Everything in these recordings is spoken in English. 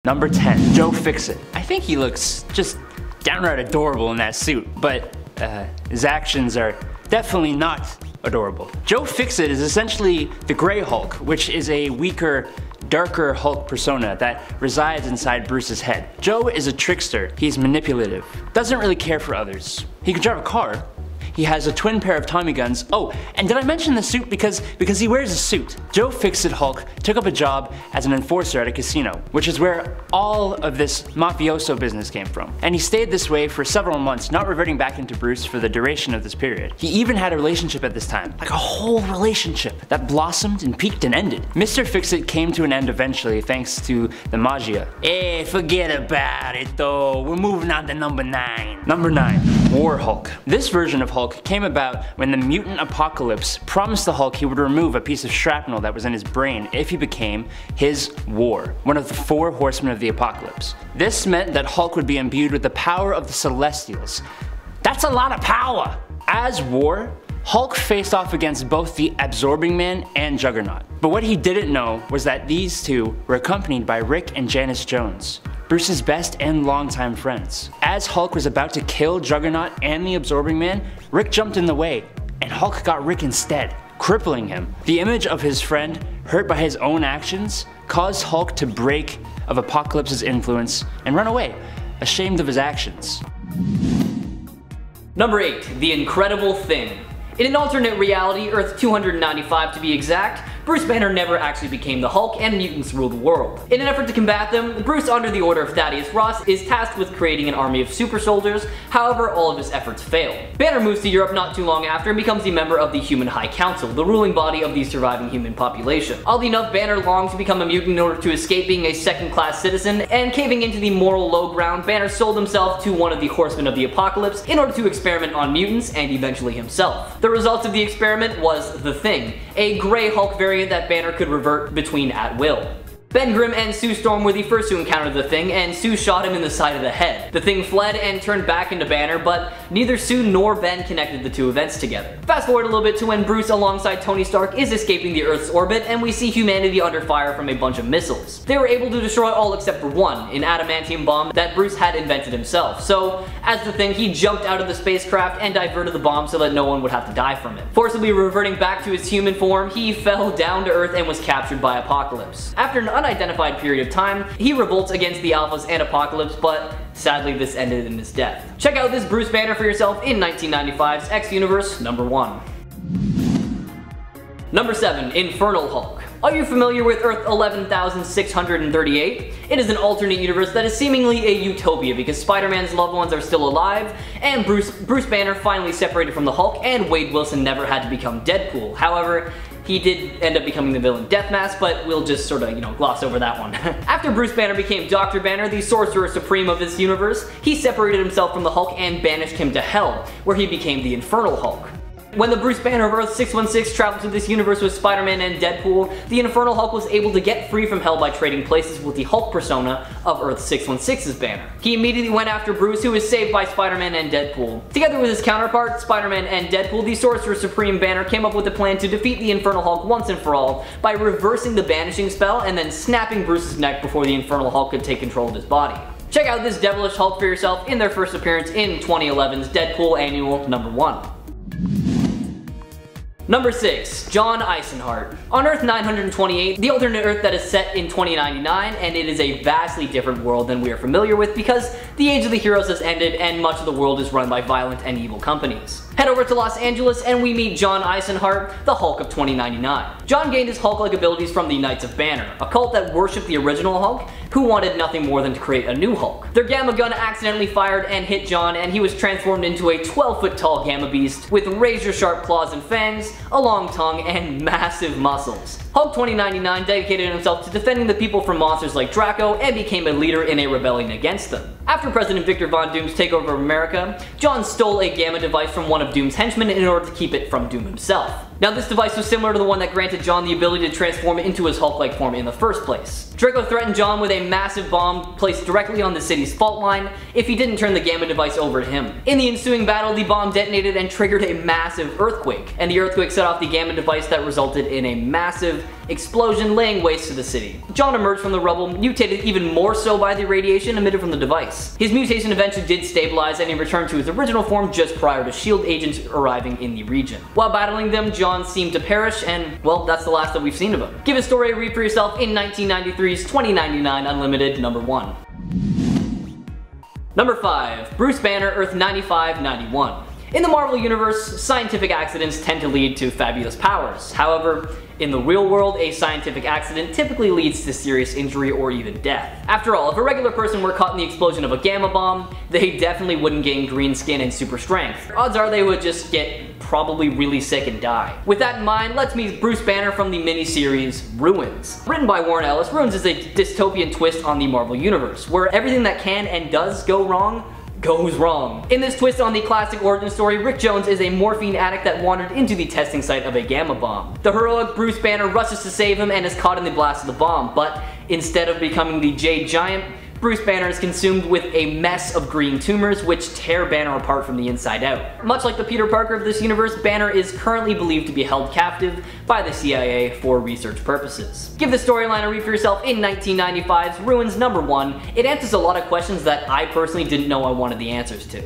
Number 10, Joe Fixit. I think he looks just downright adorable in that suit, but his actions are definitely not adorable. Joe Fixit is essentially the Grey Hulk, which is a weaker, darker Hulk persona that resides inside Bruce's head. Joe is a trickster. He's manipulative, doesn't really care for others. He can drive a car. He has a twin pair of Tommy guns. Oh, and did I mention the suit? Because he wears a suit. Joe Fixit Hulk took up a job as an enforcer at a casino, which is where all of this mafioso business came from. And he stayed this way for several months, not reverting back into Bruce for the duration of this period. He even had a relationship at this time, like a whole relationship that blossomed and peaked and ended. Mr. Fixit came to an end eventually thanks to the magia. Hey, forget about it though. We're moving on to number 9. Number 9, War Hulk. This version of Hulk came about when the mutant apocalypse promised the Hulk he would remove a piece of shrapnel that was in his brain if he became his War, one of the 4 horsemen of the apocalypse. This meant that Hulk would be imbued with the power of the Celestials. That's a lot of power! As War, Hulk faced off against both the Absorbing Man and Juggernaut. But what he didn't know was that these two were accompanied by Rick and Janice Jones, Bruce's best and longtime friends. As Hulk was about to kill Juggernaut and the Absorbing Man, Rick jumped in the way, and Hulk got Rick instead, crippling him. The image of his friend, hurt by his own actions, caused Hulk to break of Apocalypse's influence and run away, ashamed of his actions. Number 8, The Incredible Thing. In an alternate reality, Earth 295 to be exact, Bruce Banner never actually became the Hulk and mutants rule the world. In an effort to combat them, Bruce, under the order of Thaddeus Ross, is tasked with creating an army of super soldiers. However, all of his efforts fail. Banner moves to Europe not too long after and becomes a member of the Human High Council, the ruling body of the surviving human population. Oddly enough, Banner longs to become a mutant in order to escape being a second-class citizen, and caving into the moral low ground, Banner sold himself to one of the Horsemen of the Apocalypse in order to experiment on mutants and eventually himself. The result of the experiment was The Thing, a Grey Hulk variant that Banner could revert between at will. Ben Grimm and Sue Storm were the first to encounter the Thing, and Sue shot him in the side of the head. The Thing fled and turned back into Banner, but neither Sue nor Ben connected the two events together. Fast forward a little bit to when Bruce, alongside Tony Stark, is escaping the Earth's orbit, and we see humanity under fire from a bunch of missiles. They were able to destroy all except for one, an adamantium bomb that Bruce had invented himself. So, as the Thing, he jumped out of the spacecraft and diverted the bomb so that no one would have to die from it. Forcibly reverting back to his human form, he fell down to Earth and was captured by Apocalypse. After an unidentified period of time, he revolts against the Alphas and Apocalypse, but sadly this ended in his death. Check out this Bruce Banner for yourself in 1995's X-Universe number 1. Number 7, Infernal Hulk. Are you familiar with Earth 11,638? It is an alternate universe that is seemingly a utopia because Spider-Man's loved ones are still alive, and Bruce Banner finally separated from the Hulk, and Wade Wilson never had to become Deadpool. However, he did end up becoming the villain Deathmask, but we'll just sort of, gloss over that one. After Bruce Banner became Dr. Banner, the Sorcerer Supreme of this universe, he separated himself from the Hulk and banished him to Hell, where he became the Infernal Hulk. When the Bruce Banner of Earth 616 traveled to this universe with Spider-Man and Deadpool, the Infernal Hulk was able to get free from Hell by trading places with the Hulk persona of Earth 616's Banner. He immediately went after Bruce, who was saved by Spider-Man and Deadpool. Together with his counterpart, Spider-Man and Deadpool, the Sorcerer Supreme Banner came up with a plan to defeat the Infernal Hulk once and for all by reversing the banishing spell and then snapping Bruce's neck before the Infernal Hulk could take control of his body. Check out this devilish Hulk for yourself in their first appearance in 2011's Deadpool Annual number 1. Number 6, John Eisenhart. On Earth 928, the alternate Earth that is set in 2099, and it is a vastly different world than we are familiar with because the Age of the Heroes has ended and much of the world is run by violent and evil companies. Head over to Los Angeles and we meet John Eisenhart, the Hulk of 2099. John gained his Hulk-like abilities from the Knights of Banner, a cult that worshipped the original Hulk, who wanted nothing more than to create a new Hulk. Their Gamma gun accidentally fired and hit John, and he was transformed into a 12-foot tall Gamma Beast with razor-sharp claws and fangs, a long tongue, and massive muscles. Hulk 2099 dedicated himself to defending the people from monsters like Draco and became a leader in a rebellion against them. After President Victor Von Doom's takeover of America, John stole a Gamma device from one of Doom's henchmen in order to keep it from Doom himself. Now this device was similar to the one that granted John the ability to transform into his Hulk-like form in the first place. Draco threatened John with a massive bomb placed directly on the city's fault line if he didn't turn the Gamma device over to him. In the ensuing battle, the bomb detonated and triggered a massive earthquake, and the earthquake set off the Gamma device that resulted in a massive explosion laying waste to the city. John emerged from the rubble, mutated even more so by the radiation emitted from the device. His mutation eventually did stabilize and he returned to his original form just prior to SHIELD agents arriving in the region. While battling them, John seemed to perish and, well, that's the last that we've seen of him. Give his story a read for yourself in 1993's 2099 Unlimited number 1. Number 5. Bruce Banner, Earth 9591. In the Marvel Universe, scientific accidents tend to lead to fabulous powers. However, in the real world, a scientific accident typically leads to serious injury or even death. After all, if a regular person were caught in the explosion of a gamma bomb, they definitely wouldn't gain green skin and super strength. Odds are they would just get probably really sick and die. With that in mind, let's meet Bruce Banner from the miniseries Ruins. Written by Warren Ellis, Ruins is a dystopian twist on the Marvel Universe, where everything that can and does go wrong goes wrong. In this twist on the classic origin story, Rick Jones is a morphine addict that wandered into the testing site of a gamma bomb. The heroic Bruce Banner rushes to save him and is caught in the blast of the bomb, but instead of becoming the Jade Giant, Bruce Banner is consumed with a mess of green tumors which tear Banner apart from the inside out. Much like the Peter Parker of this universe, Banner is currently believed to be held captive by the CIA for research purposes. Give the storyline a read for yourself in 1995's Ruins number 1. It answers a lot of questions that I personally didn't know I wanted the answers to.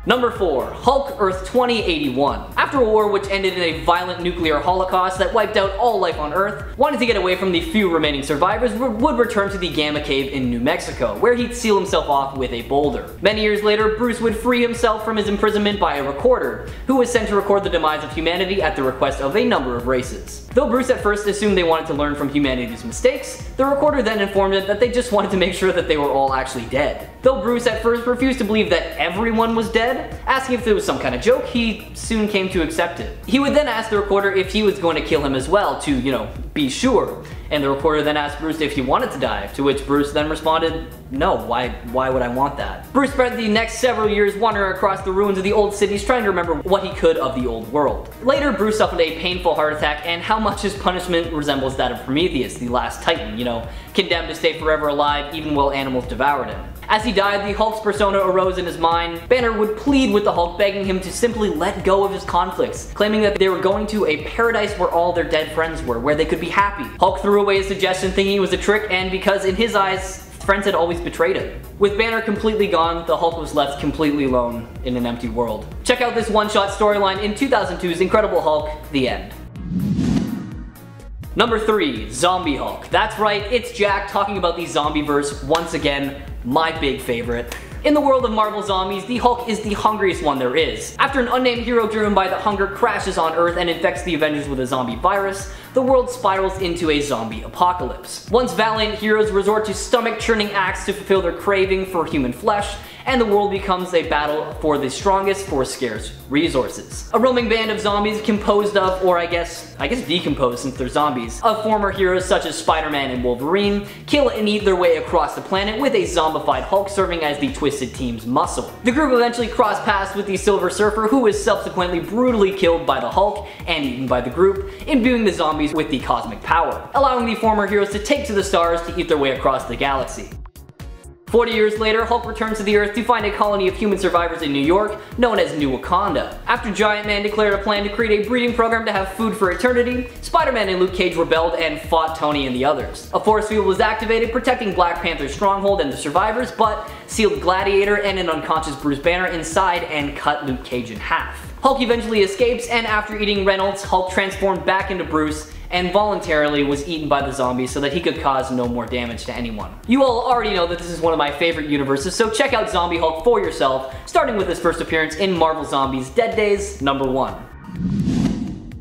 Number 4. Hulk Earth 2081. After a war which ended in a violent nuclear holocaust that wiped out all life on Earth, wanting to get away from the few remaining survivors, would return to the Gamma Cave in New Mexico, where he'd seal himself off with a boulder. Many years later, Bruce would free himself from his imprisonment by a recorder, who was sent to record the demise of humanity at the request of a number of races. Though Bruce at first assumed they wanted to learn from humanity's mistakes, the recorder then informed him that they just wanted to make sure that they were all actually dead. Though Bruce at first refused to believe that everyone was dead, asking if it was some kind of joke, he soon came to accept it. He would then ask the recorder if he was going to kill him as well to, be sure. And the recorder then asked Bruce if he wanted to die, to which Bruce then responded, no, why would I want that? Bruce spent the next several years wandering across the ruins of the old cities trying to remember what he could of the old world. Later, Bruce suffered a painful heart attack and how much his punishment resembles that of Prometheus, the last Titan, condemned to stay forever alive even while animals devoured him. As he died, the Hulk's persona arose in his mind. Banner would plead with the Hulk, begging him to simply let go of his conflicts, claiming that they were going to a paradise where all their dead friends were, where they could be happy. Hulk threw away his suggestion thinking it was a trick, and because in his eyes, friends had always betrayed him. With Banner completely gone, the Hulk was left completely alone in an empty world. Check out this one-shot storyline in 2002's Incredible Hulk, The End. Number 3. Zombie Hulk. That's right, it's Jack talking about the zombieverse once again, my big favorite. In the world of Marvel Zombies, the Hulk is the hungriest one there is. After an unnamed hero driven by the hunger crashes on Earth and infects the Avengers with a zombie virus, the world spirals into a zombie apocalypse. Once valiant heroes resort to stomach-churning acts to fulfill their craving for human flesh, and the world becomes a battle for the strongest for scarce resources. A roaming band of zombies composed of, or I guess decomposed since they're zombies, of former heroes such as Spider-Man and Wolverine, kill and eat their way across the planet with a zombified Hulk serving as the Twisted Team's muscle. The group eventually crossed paths with the Silver Surfer, who was subsequently brutally killed by the Hulk and eaten by the group, imbuing the zombies with the cosmic power, allowing the former heroes to take to the stars to eat their way across the galaxy. 40 years later, Hulk returns to the Earth to find a colony of human survivors in New York, known as New Wakanda. After Giant Man declared a plan to create a breeding program to have food for eternity, Spider-Man and Luke Cage rebelled and fought Tony and the others. A force field was activated, protecting Black Panther's stronghold and the survivors, but sealed Gladiator and an unconscious Bruce Banner inside and cut Luke Cage in half. Hulk eventually escapes, and after eating Reynolds, Hulk transformed back into Bruce and voluntarily was eaten by the zombies so that he could cause no more damage to anyone. You all already know that this is one of my favorite universes, so check out Zombie Hulk for yourself, starting with his first appearance in Marvel Zombies Dead Days number 1.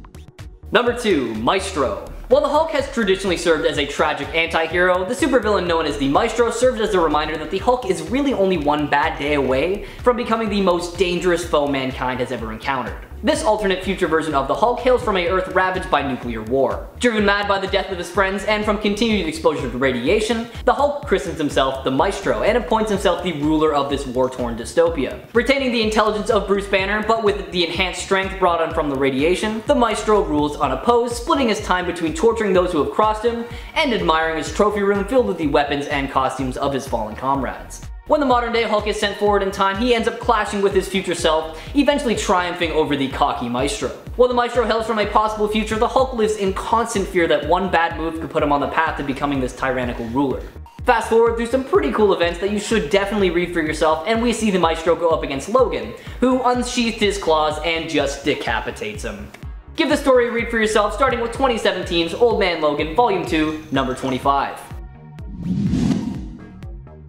Number 2. Maestro. While the Hulk has traditionally served as a tragic anti-hero, the supervillain known as the Maestro serves as a reminder that the Hulk is really only one bad day away from becoming the most dangerous foe mankind has ever encountered. This alternate future version of the Hulk hails from a Earth ravaged by nuclear war. Driven mad by the death of his friends and from continued exposure to radiation, the Hulk christens himself the Maestro and appoints himself the ruler of this war-torn dystopia. Retaining the intelligence of Bruce Banner, but with the enhanced strength brought on from the radiation, the Maestro rules unopposed, splitting his time between torturing those who have crossed him and admiring his trophy room filled with the weapons and costumes of his fallen comrades. When the modern day Hulk is sent forward in time, he ends up clashing with his future self, eventually triumphing over the cocky Maestro. While the Maestro hails from a possible future, the Hulk lives in constant fear that one bad move could put him on the path to becoming this tyrannical ruler. Fast forward through some pretty cool events that you should definitely read for yourself, and we see the Maestro go up against Logan, who unsheathed his claws and just decapitates him. Give the story a read for yourself, starting with 2017's Old Man Logan, Volume 2, number 25.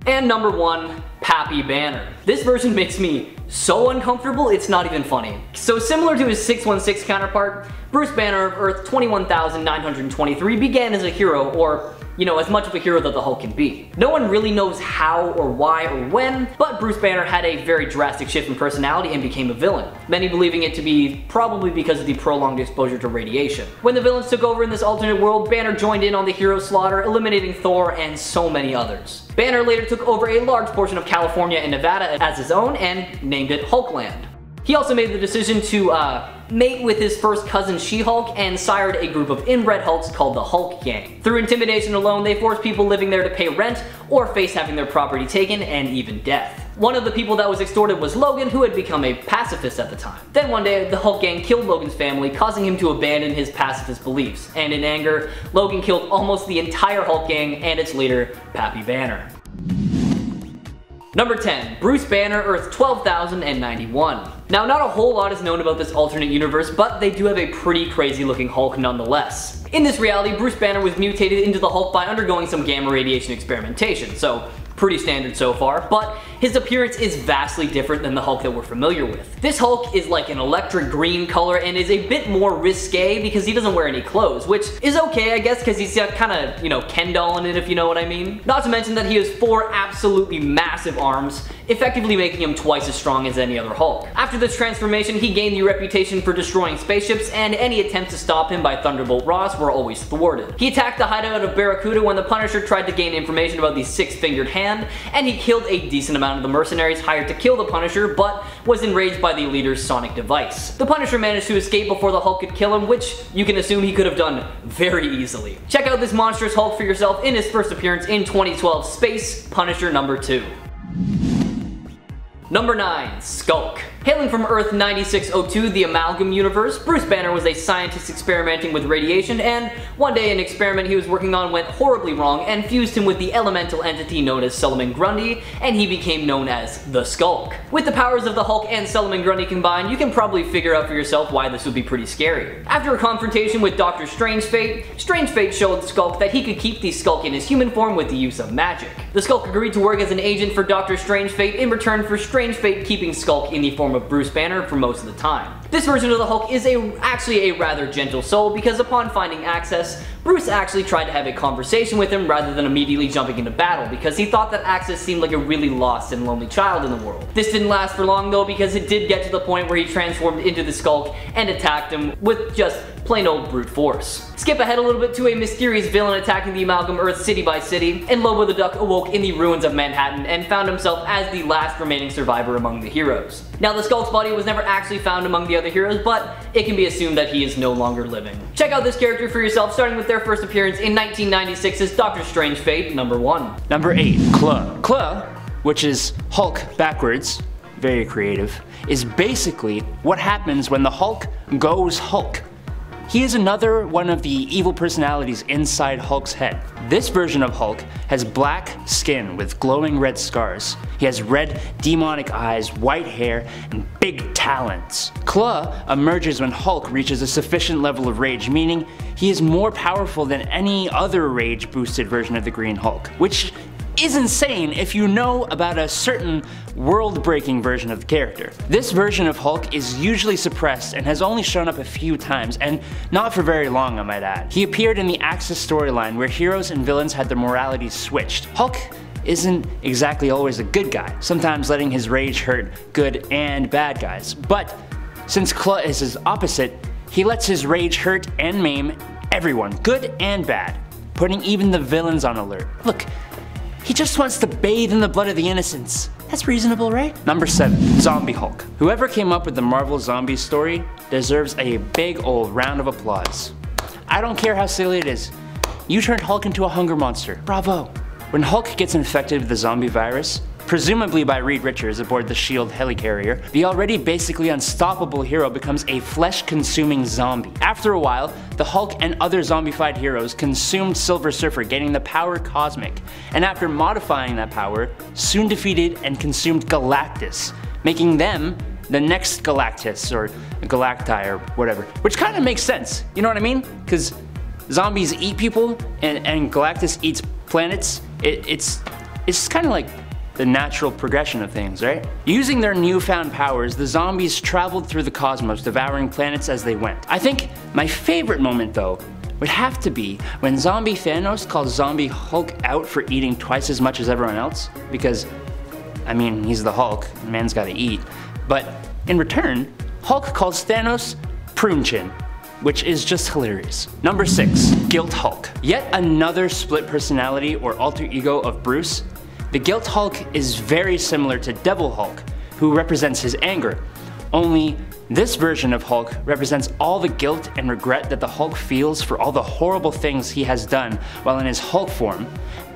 And number 1, Pappy Banner. This version makes me so uncomfortable, it's not even funny. So similar to his 616 counterpart, Bruce Banner of Earth 21,923 began as a hero, or as much of a hero that the Hulk can be. No one really knows how or why or when, but Bruce Banner had a very drastic shift in personality and became a villain, many believing it to be probably because of the prolonged exposure to radiation. When the villains took over in this alternate world, Banner joined in on the hero slaughter, eliminating Thor and so many others. Banner later took over a large portion of California and Nevada as his own and named it Hulkland. He also made the decision to mate with his first cousin She-Hulk and sired a group of inbred Hulks called the Hulk Gang. Through intimidation alone, they forced people living there to pay rent or face having their property taken and even death. One of the people that was extorted was Logan, who had become a pacifist at the time. Then one day, the Hulk Gang killed Logan's family, causing him to abandon his pacifist beliefs, and in anger, Logan killed almost the entire Hulk Gang and its leader, Pappy Banner. Number 10, Bruce Banner, Earth 12,091. Now, not a whole lot is known about this alternate universe, but they do have a pretty crazy looking Hulk nonetheless. In this reality, Bruce Banner was mutated into the Hulk by undergoing some gamma radiation experimentation, so pretty standard so far, but his appearance is vastly different than the Hulk that we're familiar with. This Hulk is like an electric green color and is a bit more risque because he doesn't wear any clothes, which is okay, I guess, because he's got kind of, Ken doll in it, if you know what I mean. Not to mention that he has 4 absolutely massive arms, effectively making him twice as strong as any other Hulk. After this transformation, he gained the reputation for destroying spaceships, and any attempts to stop him by Thunderbolt Ross were always thwarted. He attacked the hideout of Barracuda when the Punisher tried to gain information about the 6-fingered hand, and he killed a decent amount of the mercenaries hired to kill the Punisher, but was enraged by the leader's sonic device. The Punisher managed to escape before the Hulk could kill him, which you can assume he could have done very easily. Check out this monstrous Hulk for yourself in his first appearance in 2012's Space Punisher number 2. Number 9, Skulk. Hailing from Earth 9602, the Amalgam Universe, Bruce Banner was a scientist experimenting with radiation, and one day an experiment he was working on went horribly wrong and fused him with the elemental entity known as Solomon Grundy, and he became known as the Skulk. With the powers of the Hulk and Solomon Grundy combined, you can probably figure out for yourself why this would be pretty scary. After a confrontation with Dr. Strange Fate showed Skulk that he could keep the Skulk in his human form with the use of magic. The Skulk agreed to work as an agent for Dr. Strange Fate in return for Strange Fate keeping Skulk in the form of Bruce Banner for most of the time. This version of the Hulk is actually a rather gentle soul because upon finding access, Bruce actually tried to have a conversation with him rather than immediately jumping into battle because he thought that Access seemed like a really lost and lonely child in the world. This didn't last for long though because it did get to the point where he transformed into the Skulk and attacked him with just plain old brute force. Skip ahead a little bit to a mysterious villain attacking the Amalgam Earth city by city, and Lobo the Duck awoke in the ruins of Manhattan and found himself as the last remaining survivor among the heroes. Now the Skulk's body was never actually found among the other heroes, but it can be assumed that he is no longer living. Check out this character for yourself, starting with their first appearance in 1996's Doctor Strange Fate number 1. Number 8, Claw. Claw, which is Hulk backwards, very creative, is basically what happens when the Hulk goes Hulk. He is another one of the evil personalities inside Hulk's head. This version of Hulk has black skin with glowing red scars. He has red demonic eyes, white hair, and big talons. Claw emerges when Hulk reaches a sufficient level of rage, meaning he is more powerful than any other rage-boosted version of the Green Hulk, which is insane if you know about a certain world-breaking version of the character. This version of Hulk is usually suppressed and has only shown up a few times, and not for very long I might add. He appeared in the Axis storyline where heroes and villains had their moralities switched. Hulk isn't exactly always a good guy, sometimes letting his rage hurt good and bad guys, but since Claw is his opposite, he lets his rage hurt and maim everyone, good and bad, putting even the villains on alert. Look, he just wants to bathe in the blood of the innocents. That's reasonable, right? Number 7, Zombie Hulk. Whoever came up with the Marvel Zombies story deserves a big old round of applause. I don't care how silly it is. You turned Hulk into a hunger monster. Bravo. When Hulk gets infected with the zombie virus, presumably by Reed Richards aboard the SHIELD helicarrier, the already basically unstoppable hero becomes a flesh-consuming zombie. After a while, the Hulk and other zombified heroes consumed Silver Surfer, gaining the power Cosmic, and after modifying that power, soon defeated and consumed Galactus, making them the next Galactus, or Galacti, or whatever. Which kind of makes sense, you know what I mean? Because zombies eat people, and Galactus eats planets. It's kind of like the natural progression of things, right? Using their newfound powers, the zombies traveled through the cosmos, devouring planets as they went. I think my favorite moment, though, would have to be when Zombie Thanos calls Zombie Hulk out for eating twice as much as everyone else, because, I mean, he's the Hulk, man's gotta eat. But in return, Hulk calls Thanos Prune Chin, which is just hilarious. Number 6, Guilt Hulk. Yet another split personality or alter ego of Bruce. The Guilt Hulk is very similar to Devil Hulk, who represents his anger, only this version of Hulk represents all the guilt and regret that the Hulk feels for all the horrible things he has done while in his Hulk form,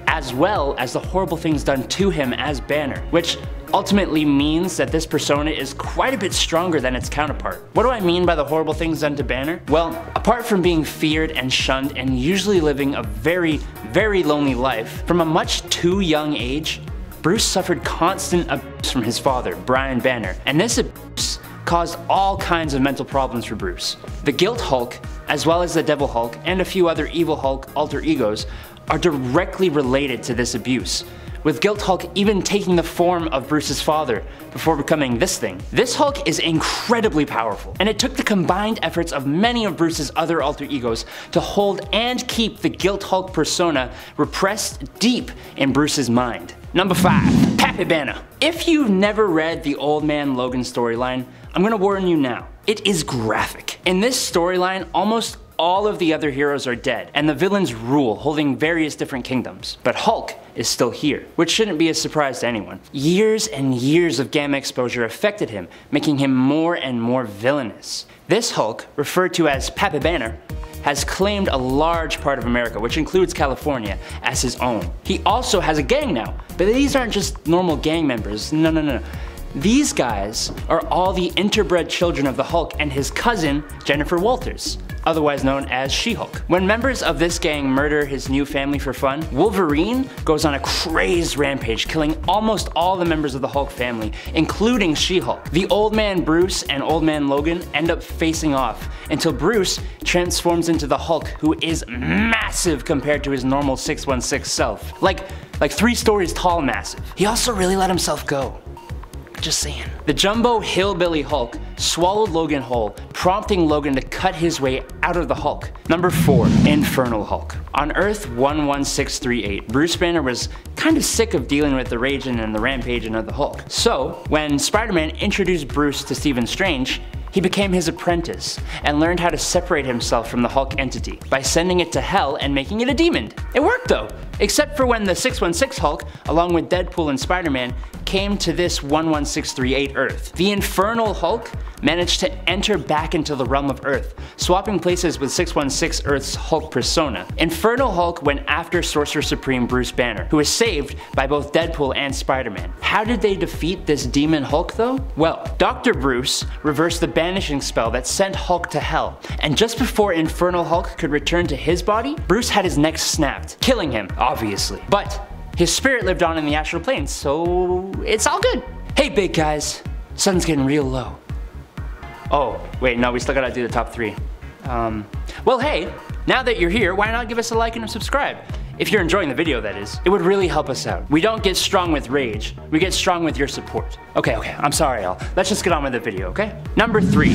as well as the horrible things done to him as Banner, which ultimately means that this persona is quite a bit stronger than its counterpart. What do I mean by the horrible things done to Banner? Well, apart from being feared and shunned and usually living a very, very lonely life, from a much too young age, Bruce suffered constant abuse from his father, Brian Banner, and this abuse caused all kinds of mental problems for Bruce. The Guilt Hulk, as well as the Devil Hulk and a few other Evil Hulk alter egos, are directly related to this abuse, with Guilt Hulk even taking the form of Bruce's father before becoming this thing. This Hulk is incredibly powerful, and it took the combined efforts of many of Bruce's other alter egos to hold and keep the Guilt Hulk persona repressed deep in Bruce's mind. Number 5, Pappy Banner. If you've never read the Old Man Logan storyline, I'm gonna warn you now, it is graphic. In this storyline, almost all of the other heroes are dead, and the villains rule, holding various different kingdoms. But Hulk is still here, which shouldn't be a surprise to anyone. Years and years of gamma exposure affected him, making him more and more villainous. This Hulk, referred to as Pappy Banner, has claimed a large part of America, which includes California, as his own. He also has a gang now, but these aren't just normal gang members, no. These guys are all the interbred children of the Hulk and his cousin, Jennifer Walters, otherwise known as She-Hulk. When members of this gang murder his new family for fun, Wolverine goes on a crazed rampage, killing almost all the members of the Hulk family, including She-Hulk. The Old Man Bruce and Old Man Logan end up facing off, until Bruce transforms into the Hulk, who is massive compared to his normal 616 self. Like 3 stories tall massive. He also really let himself go. Just saying. The Jumbo Hillbilly Hulk swallowed Logan whole, prompting Logan to cut his way out of the Hulk. Number 4, Infernal Hulk. On Earth 11638, Bruce Banner was kind of sick of dealing with the raging and the rampaging of the Hulk. So, when Spider-Man introduced Bruce to Stephen Strange, he became his apprentice, and learned how to separate himself from the Hulk entity by sending it to hell and making it a demon. It worked though, except for when the 616 Hulk, along with Deadpool and Spider-Man, came to this 11638 Earth. The Infernal Hulk managed to enter back into the realm of Earth, swapping places with 616 Earth's Hulk persona. Infernal Hulk went after Sorcerer Supreme Bruce Banner, who was saved by both Deadpool and Spider-Man. How did they defeat this demon Hulk though? Well, Dr. Bruce reversed the banishing spell that sent Hulk to hell, and just before Infernal Hulk could return to his body, Bruce had his neck snapped, killing him, obviously. But his spirit lived on in the astral plane, so it's all good. Hey big guys, sun's getting real low. Oh, wait, no, we still gotta do the top 3. Well hey, now that you're here, why not give us a like and a subscribe? If you're enjoying the video, that is. It would really help us out. We don't get strong with rage, we get strong with your support. Okay, I'm sorry y'all. Let's just get on with the video, okay? Number 3,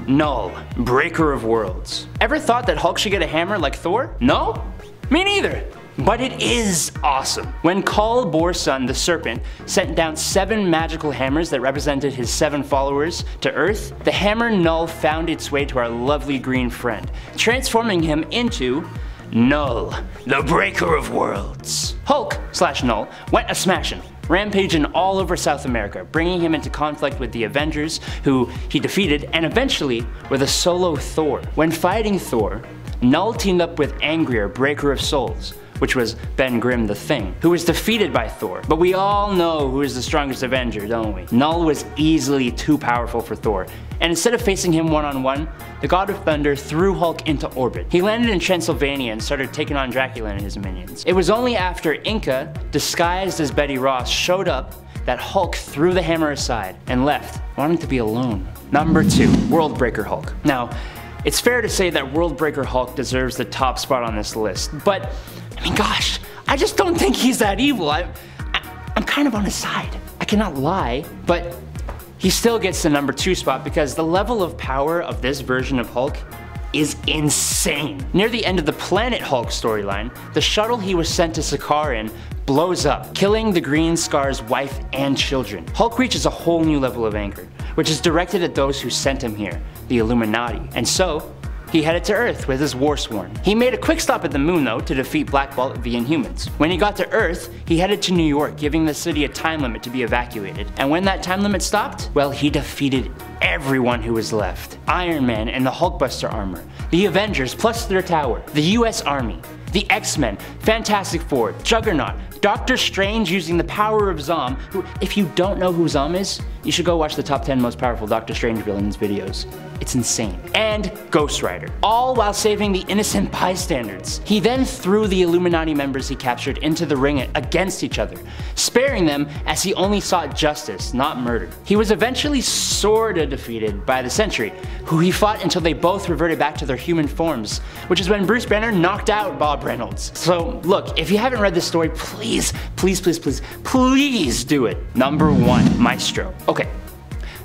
Null, Breaker of Worlds. Ever thought that Hulk should get a hammer like Thor? No? Me neither. But it is awesome. When Kal Borsun the Serpent sent down 7 magical hammers that represented his 7 followers to Earth, the hammer Null found its way to our lovely green friend, transforming him into Null, the Breaker of Worlds. Hulk/Null went a-smashing, rampaging all over South America, bringing him into conflict with the Avengers, who he defeated, and eventually with a solo Thor. When fighting Thor, Null teamed up with Angrier, Breaker of Souls, which was Ben Grimm the Thing, who was defeated by Thor. But we all know who is the strongest Avenger, don't we? Null was easily too powerful for Thor, and instead of facing him one-on-one, the God of Thunder threw Hulk into orbit. He landed in Transylvania and started taking on Dracula and his minions. It was only after Inca, disguised as Betty Ross, showed up that Hulk threw the hammer aside and left, wanting to be alone. Number 2, Worldbreaker Hulk. Now, it's fair to say that Worldbreaker Hulk deserves the top spot on this list, but I mean, gosh, I just don't think he's that evil. I'm kind of on his side. I cannot lie, but he still gets the number 2 spot because the level of power of this version of Hulk is insane. Near the end of the Planet Hulk storyline, the shuttle he was sent to Sakaar in blows up, killing the Green Scar's wife and children. Hulk reaches a whole new level of anger, which is directed at those who sent him here, the Illuminati, and so he headed to Earth with his Warsworn. He made a quick stop at the moon though to defeat Black Bolt the Inhumans. When he got to Earth, he headed to New York, giving the city a time limit to be evacuated. And when that time limit stopped, well, he defeated everyone who was left. Iron Man and the Hulkbuster armor, the Avengers plus their tower, the US Army, the X-Men, Fantastic Four, Juggernaut, Doctor Strange using the power of Zom, who, if you don't know who Zom is, you should go watch the top 10 most powerful Doctor Strange villains videos. It's insane. And Ghost Rider, all while saving the innocent bystanders. He then threw the Illuminati members he captured into the ring against each other, sparing them as he only sought justice, not murder. He was eventually sorta defeated by the Sentry, who he fought until they both reverted back to their human forms, which is when Bruce Banner knocked out Bob Reynolds. So look, if you haven't read this story, please do it. Number 1, Maestro. Okay,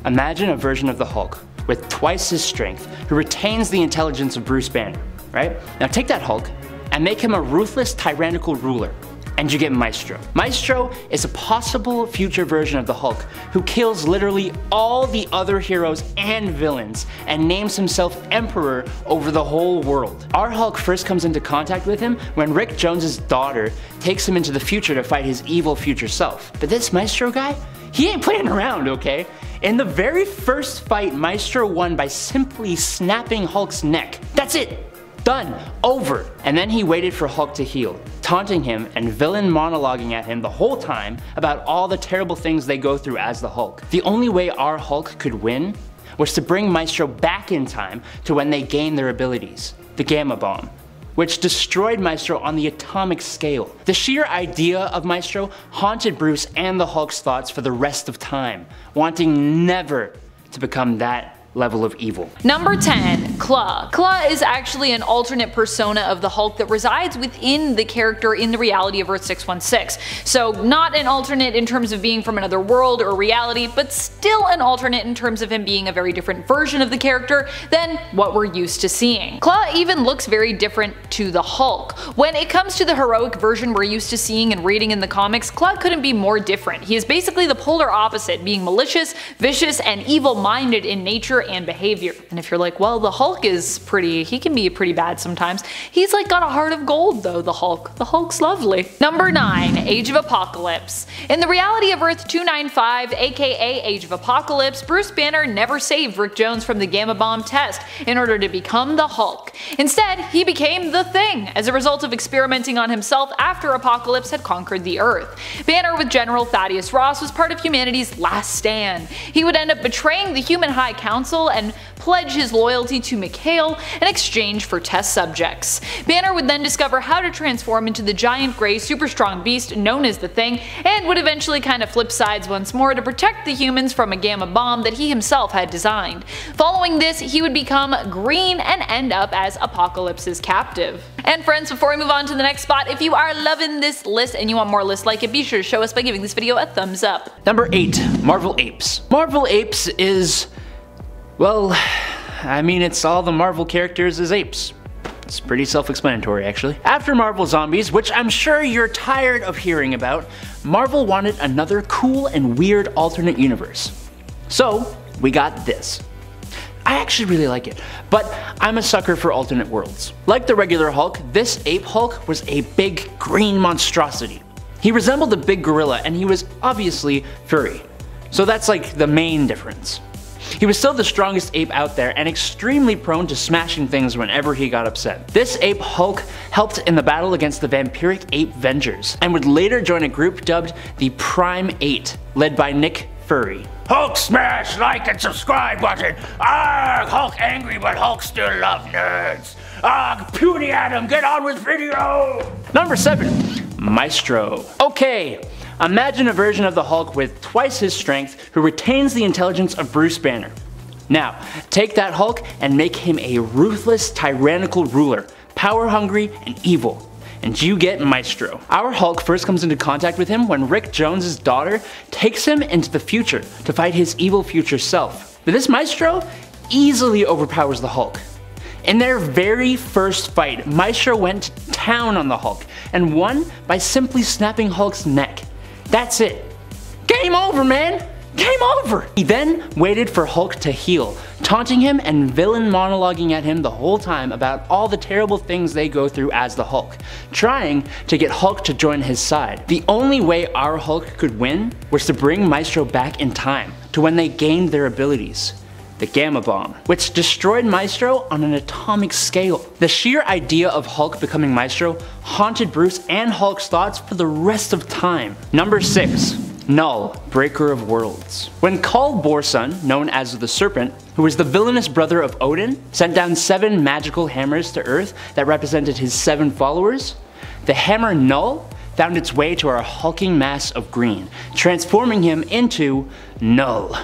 imagine a version of the Hulk with twice his strength, who retains the intelligence of Bruce Banner, right? Now take that Hulk and make him a ruthless, tyrannical ruler, and you get Maestro. Maestro is a possible future version of the Hulk who kills literally all the other heroes and villains and names himself Emperor over the whole world. Our Hulk first comes into contact with him when Rick Jones's daughter takes him into the future to fight his evil future self. But this Maestro guy, he ain't playing around, okay? In the very first fight, Maestro won by simply snapping Hulk's neck. That's it. Done. Over. And then he waited for Hulk to heal, taunting him and villain monologuing at him the whole time about all the terrible things they go through as the Hulk. The only way our Hulk could win was to bring Maestro back in time to when they gained their abilities, the Gamma Bomb, which destroyed Maestro on the atomic scale. The sheer idea of Maestro haunted Bruce and the Hulk's thoughts for the rest of time, wanting never to become that level of evil. Number 10, Claw. Claw is actually an alternate persona of the Hulk that resides within the character in the reality of Earth 616. So not an alternate in terms of being from another world or reality, but still an alternate in terms of him being a very different version of the character than what we're used to seeing. Claw even looks very different to the Hulk. When it comes to the heroic version we're used to seeing and reading in the comics, Claw couldn't be more different. He is basically the polar opposite, being malicious, vicious, and evil-minded in nature and behavior. And if you're like, well, the Hulk is he can be pretty bad sometimes. He's like got a heart of gold though, the Hulk. The Hulk's lovely. Number 9, Age of Apocalypse. In the reality of Earth 295, aka Age of Apocalypse, Bruce Banner never saved Rick Jones from the Gamma Bomb test in order to become the Hulk. Instead, he became the Thing as a result of experimenting on himself after Apocalypse had conquered the Earth. Banner with General Thaddeus Ross was part of humanity's last stand. He would end up betraying the Human High Council and pledge his loyalty to Mikhail in exchange for test subjects. Banner would then discover how to transform into the giant grey super strong beast known as the Thing, and would eventually kind of flip sides once more to protect the humans from a gamma bomb that he himself had designed. Following this, he would become green and end up as Apocalypse's captive. And friends, before we move on to the next spot, if you are loving this list and you want more lists like it, be sure to show us by giving this video a thumbs up. Number 8, Marvel Apes. Marvel Apes is, well, I mean, it's all the Marvel characters as apes. It's pretty self-explanatory actually. After Marvel Zombies, which I'm sure you're tired of hearing about, Marvel wanted another cool and weird alternate universe. So we got this. I actually really like it, but I'm a sucker for alternate worlds. Like the regular Hulk, this ape Hulk was a big green monstrosity. He resembled a big gorilla and he was obviously furry. So that's like the main difference. He was still the strongest ape out there and extremely prone to smashing things whenever he got upset. This ape Hulk helped in the battle against the vampiric ape Vengers, and would later join a group dubbed the Prime 8, led by Nick Fury. Hulk smash like and subscribe button. Hulk angry but Hulk still love nerds. Puny Adam, get on with video. Number 7. Maestro. Okay, imagine a version of the Hulk with twice his strength who retains the intelligence of Bruce Banner. Now, take that Hulk and make him a ruthless, tyrannical ruler, power-hungry and evil. And you get Maestro. Our Hulk first comes into contact with him when Rick Jones' daughter takes him into the future to fight his evil future self. But this Maestro easily overpowers the Hulk. In their very first fight, Maestro went to town on the Hulk and won by simply snapping Hulk's neck. That's it. Game over, man! Game over! He then waited for Hulk to heal, taunting him and villain monologuing at him the whole time about all the terrible things they go through as the Hulk, trying to get Hulk to join his side. The only way our Hulk could win was to bring Maestro back in time, to when they gained their abilities. The Gamma Bomb, which destroyed Maestro on an atomic scale. The sheer idea of Hulk becoming Maestro haunted Bruce and Hulk's thoughts for the rest of time. Number 6. Null, Breaker of Worlds. When Kull Borson, known as the Serpent, who was the villainous brother of Odin, sent down 7 magical hammers to Earth that represented his 7 followers, the hammer Null found its way to our hulking mass of green, transforming him into Null,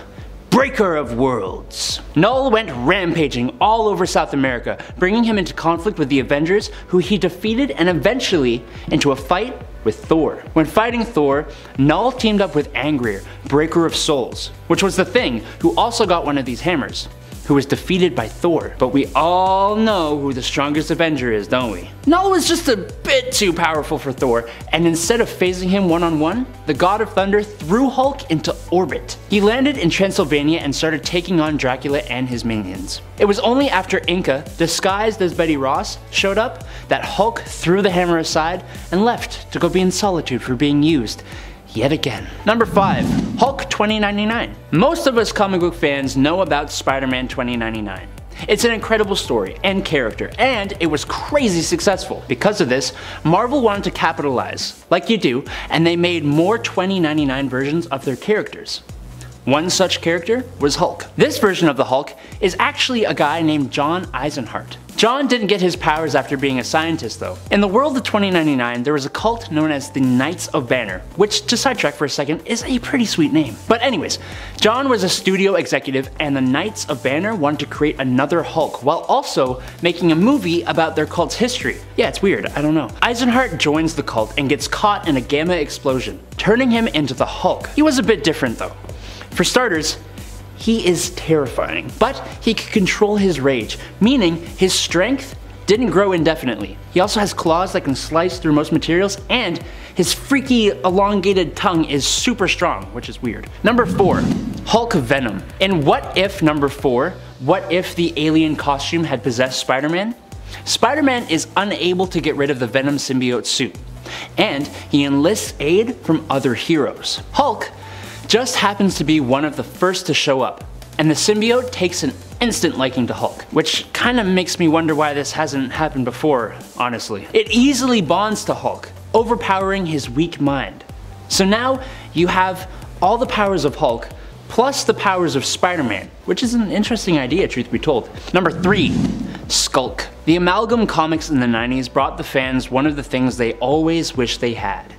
Breaker of Worlds. Null went rampaging all over South America, bringing him into conflict with the Avengers, who he defeated, and eventually into a fight with Thor. When fighting Thor, Null teamed up with Angrier, Breaker of Souls, which was the Thing, who also got one of these hammers, who was defeated by Thor. But we all know who the strongest Avenger is, don't we? Null was just a bit too powerful for Thor, and instead of facing him one-on-one, the God of Thunder threw Hulk into orbit. He landed in Transylvania and started taking on Dracula and his minions. It was only after Inca, disguised as Betty Ross, showed up that Hulk threw the hammer aside and left to go be in solitude for being used yet again. Number 5. Hulk 2099. Most of us comic book fans know about Spider-Man 2099. It's an incredible story and character, and it was crazy successful. Because of this, Marvel wanted to capitalize, like you do, and they made more 2099 versions of their characters. One such character was Hulk. This version of the Hulk is actually a guy named John Eisenhart. John didn't get his powers after being a scientist though. In the world of 2099, there was a cult known as the Knights of Banner, which, to sidetrack for a second, is a pretty sweet name. But anyways, John was a studio executive and the Knights of Banner wanted to create another Hulk while also making a movie about their cult's history. Yeah, it's weird, I don't know. Eisenhart joins the cult and gets caught in a gamma explosion, turning him into the Hulk. He was a bit different though. For starters, he is terrifying, but he can control his rage, meaning his strength didn't grow indefinitely. He also has claws that can slice through most materials, and his freaky elongated tongue is super strong, which is weird. Number 4. Hulk Venom. In What If number 4, what if the alien costume had possessed Spider-Man? Spider-Man is unable to get rid of the Venom symbiote suit, and he enlists aid from other heroes. Hulk just happens to be one of the first to show up, and the symbiote takes an instant liking to Hulk, which kinda makes me wonder why this hasn't happened before, honestly. It easily bonds to Hulk, overpowering his weak mind. So now you have all the powers of Hulk, plus the powers of Spider-Man, which is an interesting idea, truth be told. Number 3. Skulk. The Amalgam comics in the 90s brought the fans one of the things they always wished they had: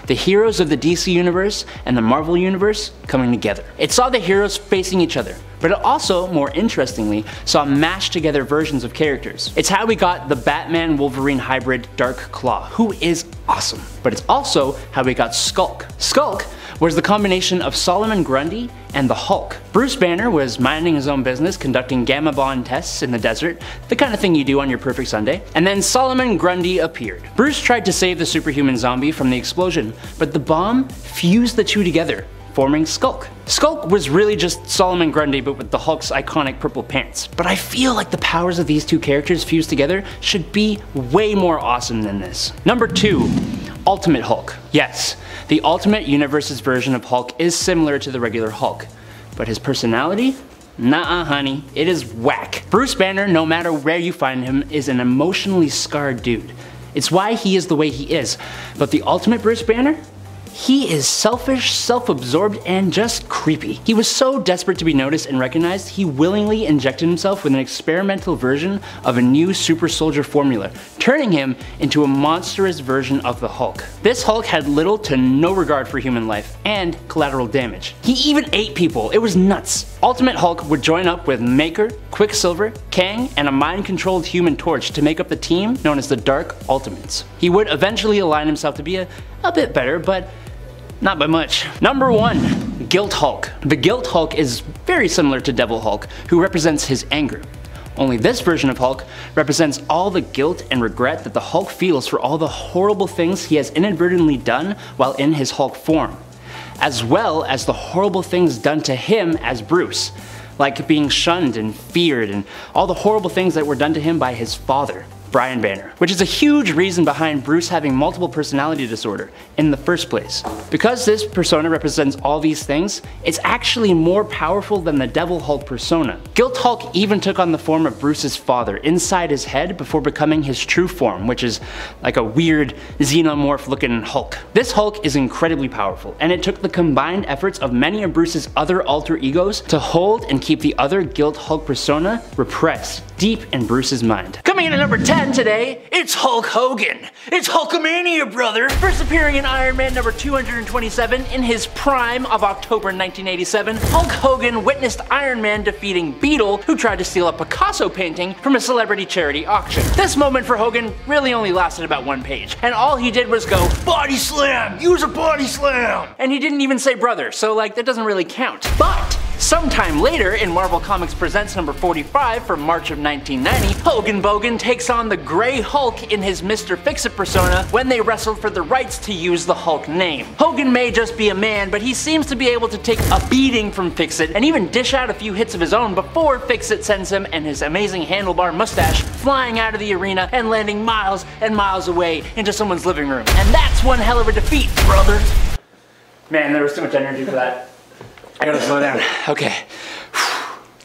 the heroes of the DC universe and the Marvel universe coming together. It saw the heroes facing each other, but it also, more interestingly, saw mashed together versions of characters. It's how we got the Batman-Wolverine hybrid Dark Claw, who is awesome. But it's also how we got Skulk. Skulk was the combination of Solomon Grundy and the Hulk. Bruce Banner was minding his own business, conducting gamma bond tests in the desert, the kind of thing you do on your perfect Sunday, and then Solomon Grundy appeared. Bruce tried to save the superhuman zombie from the explosion, but the bomb fused the two together, forming Skulk. Skulk was really just Solomon Grundy but with the Hulk's iconic purple pants. But I feel like the powers of these two characters fused together should be way more awesome than this. Number 2. Ultimate Hulk. Yes, the Ultimate Universe's version of Hulk is similar to the regular Hulk, but his personality Nuh-uh, honey, it is whack. Bruce Banner, no matter where you find him, is an emotionally scarred dude. It's why he is the way he is. But the ultimate Bruce Banner? He is selfish, self-absorbed, and just creepy. He was so desperate to be noticed and recognized, he willingly injected himself with an experimental version of a new super soldier formula, turning him into a monstrous version of the Hulk. This Hulk had little to no regard for human life and collateral damage. He even ate people, it was nuts. Ultimate Hulk would join up with Maker, Quicksilver, Kang, and a mind-controlled Human Torch to make up the team known as the Dark Ultimates. He would eventually align himself to be a bit better, but not by much. Number 1. Guilt Hulk. The Guilt Hulk is very similar to Devil Hulk, who represents his anger. Only this version of Hulk represents all the guilt and regret that the Hulk feels for all the horrible things he has inadvertently done while in his Hulk form, as well as the horrible things done to him as Bruce, like being shunned and feared and all the horrible things that were done to him by his father, Brian Banner, which is a huge reason behind Bruce having multiple personality disorder in the first place. Because this persona represents all these things, it's actually more powerful than the Devil Hulk persona. Guilt Hulk even took on the form of Bruce's father inside his head before becoming his true form, which is like a weird xenomorph looking Hulk. This Hulk is incredibly powerful, and it took the combined efforts of many of Bruce's other alter egos to hold and keep the other Guilt Hulk persona repressed deep in Bruce's mind. Coming in at number 10 today, it's Hulk Hogan. It's Hulkamania, brother! First appearing in Iron Man number 227 in his prime of October 1987, Hulk Hogan witnessed Iron Man defeating Beetle, who tried to steal a Picasso painting from a celebrity charity auction. This moment for Hogan really only lasted about 1 page, and all he did was go, "Body slam! Use a body slam!" And he didn't even say brother, so like that doesn't really count. But sometime later, in Marvel Comics Presents number 45 from March of 1990, Hogan Bogan takes on the Grey Hulk in his Mr. Fix-It persona when they wrestled for the rights to use the Hulk name. Hogan may just be a man, but he seems to be able to take a beating from Fix-It and even dish out a few hits of his own before Fix-It sends him and his amazing handlebar mustache flying out of the arena and landing miles and miles away into someone's living room. And that's one hell of a defeat, brother! Man, there was too much energy for that. I gotta slow down. Okay.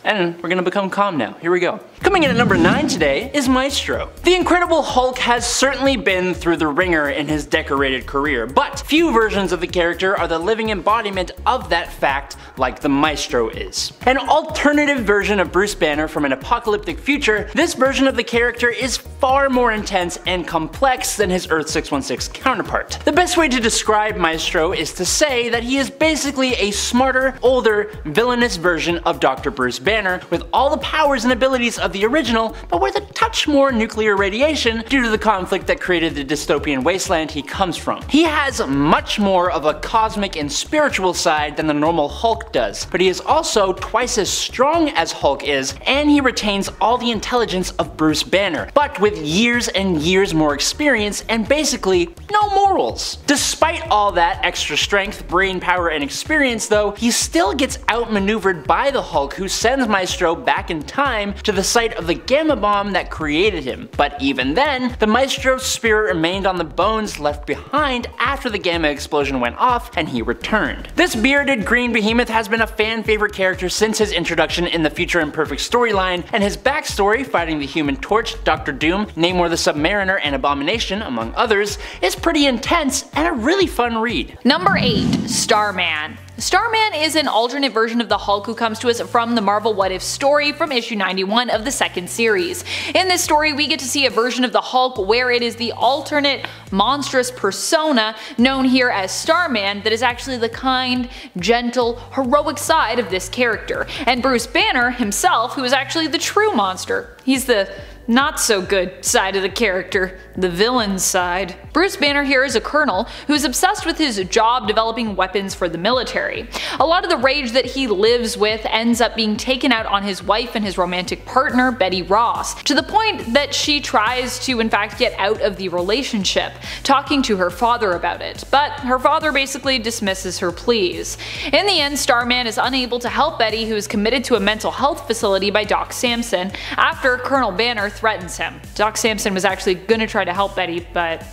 And we're gonna become calm now. Here we go. Coming in at number 9 today is Maestro. The Incredible Hulk has certainly been through the ringer in his decorated career, but few versions of the character are the living embodiment of that fact like the Maestro is. An alternative version of Bruce Banner from an apocalyptic future, this version of the character is far more intense and complex than his Earth 616 counterpart. The best way to describe Maestro is to say that he is basically a smarter, older, villainous version of Dr. Bruce Banner with all the powers and abilities of the original, but with a touch more nuclear radiation due to the conflict that created the dystopian wasteland he comes from. He has much more of a cosmic and spiritual side than the normal Hulk does, but he is also twice as strong as Hulk is, and he retains all the intelligence of Bruce Banner, but with years and years more experience and basically no morals. Despite all that extra strength, brain power, and experience though, he still gets outmaneuvered by the Hulk, who sends Maestro back in time to the site of the gamma bomb that created him. But even then, the Maestro's spirit remained on the bones left behind after the gamma explosion went off and he returned. This bearded green behemoth has been a fan favorite character since his introduction in the Future Imperfect storyline, and his backstory, fighting the Human Torch, Dr. Doom, Namor the Submariner, and Abomination, among others, is pretty intense and a really fun read. Number 8. Starman. Starman is an alternate version of the Hulk who comes to us from the Marvel What If story from issue 91 of the second series. In this story, we get to see a version of the Hulk where it is the alternate monstrous persona known here as Starman that is actually the kind, gentle, heroic side of this character, and Bruce Banner himself, who is actually the true monster. He's the not so good side of the character, the villain side. Bruce Banner here is a colonel who is obsessed with his job developing weapons for the military. A lot of the rage that he lives with ends up being taken out on his wife and his romantic partner, Betty Ross, to the point that she tries to in fact get out of the relationship, talking to her father about it, but her father basically dismisses her pleas. In the end, Starman is unable to help Betty, who is committed to a mental health facility by Doc Samson, after Colonel Banner threatens him. Doc Samson was actually gonna try to help Betty, but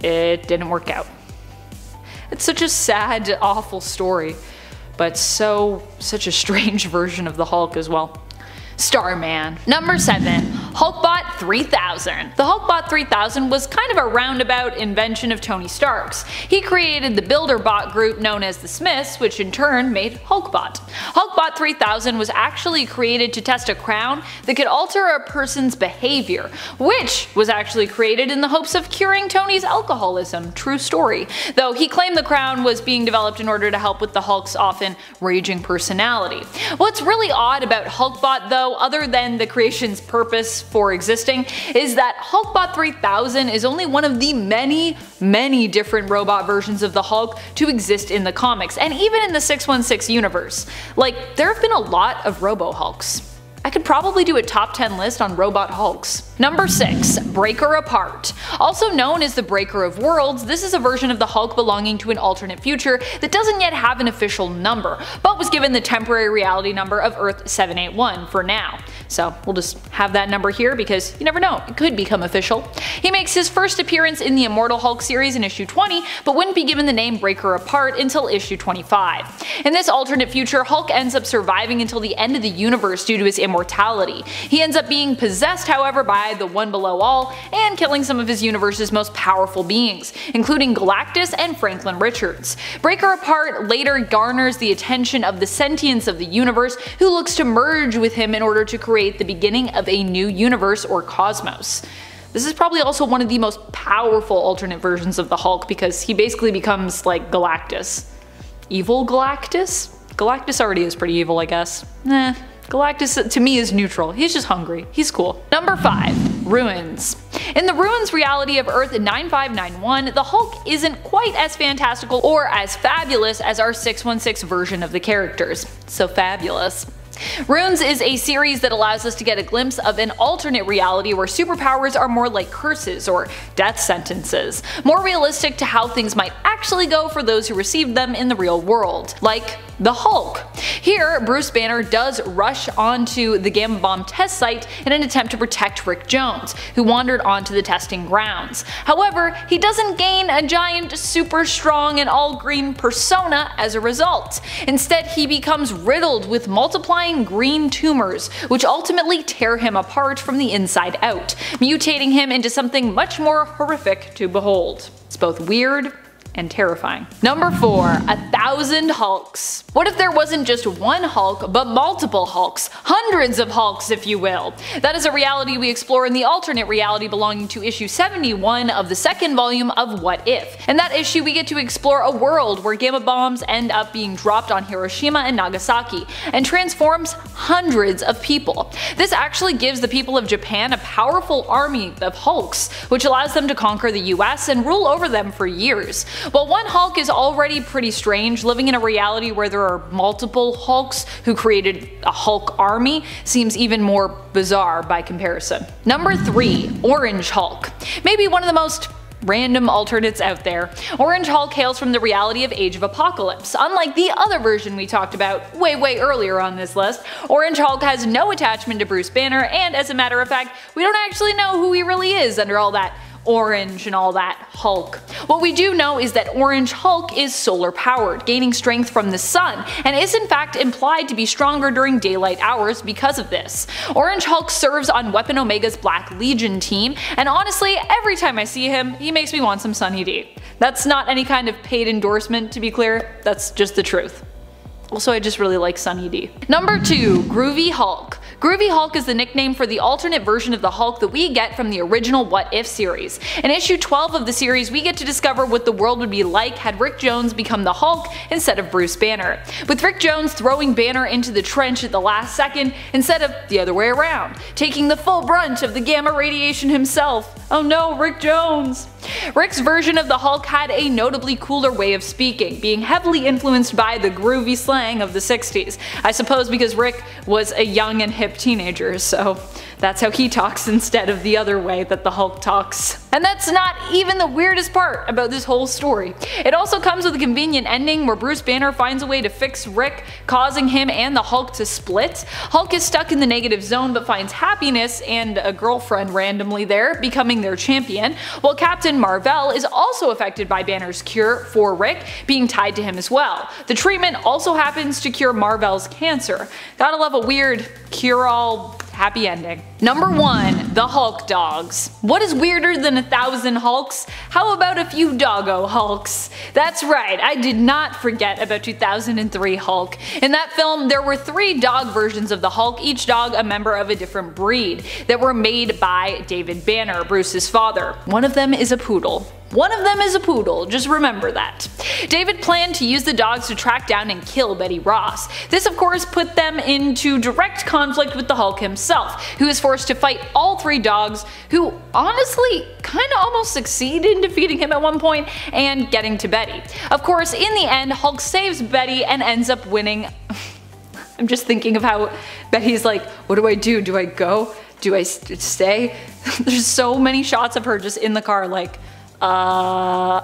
it didn't work out. It's such a sad, awful story. but such a strange version of the Hulk as well. Starman. Number 7. Hulkbot 3000. The Hulkbot 3000 was kind of a roundabout invention of Tony Stark's. He created the builder bot group known as the Smiths, which in turn made Hulkbot. Hulkbot 3000 was actually created to test a crown that could alter a person's behavior, which was actually created in the hopes of curing Tony's alcoholism. True story. Though he claimed the crown was being developed in order to help with the Hulk's often raging personality. What's really odd about Hulkbot though, other than the creation's purpose for existing, is that Hulkbot 3000 is only one of the many different robot versions of the Hulk to exist in the comics, and even in the 616 universe. Like, there have been a lot of Robo-Hulks. I could probably do a top 10 list on robot Hulks. Number 6. Breaker Apart. Also known as the Breaker of Worlds, this is a version of the Hulk belonging to an alternate future that doesn't yet have an official number, but was given the temporary reality number of Earth 781 for now. So we'll just have that number here because you never know, it could become official. He makes his first appearance in the Immortal Hulk series in issue 20, but wouldn't be given the name Breaker Apart until issue 25. In this alternate future, Hulk ends up surviving until the end of the universe due to his immortality. He ends up being possessed, however, by the One Below All and killing some of his universe's most powerful beings, including Galactus and Franklin Richards. Breaker Apart later garners the attention of the sentience of the universe, who looks to merge with him in order to create the beginning of a new universe or cosmos. This is probably also one of the most powerful alternate versions of the Hulk because he basically becomes like Galactus. Evil Galactus? Galactus already is pretty evil, I guess. Galactus to me is neutral. He's just hungry. He's cool. Number 5. Ruins. In the Ruins reality of Earth 9591, the Hulk isn't quite as fantastical or as fabulous as our 616 version of the characters. So fabulous. Runes is a series that allows us to get a glimpse of an alternate reality where superpowers are more like curses or death sentences, more realistic to how things might actually go for those who receive them in the real world, like the Hulk. Here, Bruce Banner does rush onto the Gamma Bomb test site in an attempt to protect Rick Jones, who wandered onto the testing grounds. However, he doesn't gain a giant, super strong and all green persona as a result. Instead, he becomes riddled with multiplying green tumors, which ultimately tear him apart from the inside out, mutating him into something much more horrific to behold. It's both weird and terrifying. Number 4. 1,000 Hulks. What if there wasn't just one Hulk, but multiple Hulks? Hundreds of Hulks, if you will. That is a reality we explore in the alternate reality belonging to issue 71 of the second volume of What If. In that issue, we get to explore a world where gamma bombs end up being dropped on Hiroshima and Nagasaki, and transforms hundreds of people. This actually gives the people of Japan a powerful army of Hulks, which allows them to conquer the US and rule over them for years. While one Hulk is already pretty strange, living in a reality where there are multiple Hulks who created a Hulk army seems even more bizarre by comparison. Number 3. Orange Hulk. Maybe one of the most random alternates out there. Orange Hulk hails from the reality of Age of Apocalypse. Unlike the other version we talked about way earlier on this list, Orange Hulk has no attachment to Bruce Banner, and as a matter of fact, we don't actually know who he really is under all that orange and all that Hulk. What we do know is that Orange Hulk is solar powered, gaining strength from the sun, and is in fact implied to be stronger during daylight hours because of this. Orange Hulk serves on Weapon Omega's Black Legion team, and honestly, every time I see him, he makes me want some Sunny D. That's not any kind of paid endorsement, to be clear, that's just the truth. Also, I just really like Sunny D. Number 2. Groovy Hulk. Groovy Hulk is the nickname for the alternate version of the Hulk that we get from the original What If series. In issue 12 of the series, we get to discover what the world would be like had Rick Jones become the Hulk instead of Bruce Banner, with Rick Jones throwing Banner into the trench at the last second instead of the other way around, taking the full brunt of the gamma radiation himself. Oh no, Rick Jones! Rick's version of the Hulk had a notably cooler way of speaking, being heavily influenced by the groovy slang of the 60s. I suppose because Rick was a young and hip teenager, so That's how he talks instead of the other way that the Hulk talks. And that's not even the weirdest part about this whole story. It also comes with a convenient ending where Bruce Banner finds a way to fix Rick, causing him and the Hulk to split. Hulk is stuck in the negative zone but finds happiness and a girlfriend randomly there, becoming their champion, while Captain Marvel is also affected by Banner's cure for Rick, being tied to him as well. The treatment also happens to cure Marvel's cancer. Gotta love a weird cure-all happy ending. Number 1. The Hulk dogs. What is weirder than 1,000 Hulks? How about a few doggo Hulks? That's right, I did not forget about 2003 Hulk. In that film, there were 3 dog versions of the Hulk, each dog a member of a different breed, that were made by David Banner, Bruce's father. One of them is a poodle. One of them is a poodle, just remember that. David planned to use the dogs to track down and kill Betty Ross. This of course put them into direct conflict with the Hulk himself, who is forced to fight all 3 dogs, who honestly kinda almost succeed in defeating him at one point and getting to Betty. Of course, in the end, Hulk saves Betty and ends up winning. I'm just thinking of how Betty's like, what do I do? Do I go? Do I stay? There's so many shots of her just in the car like, the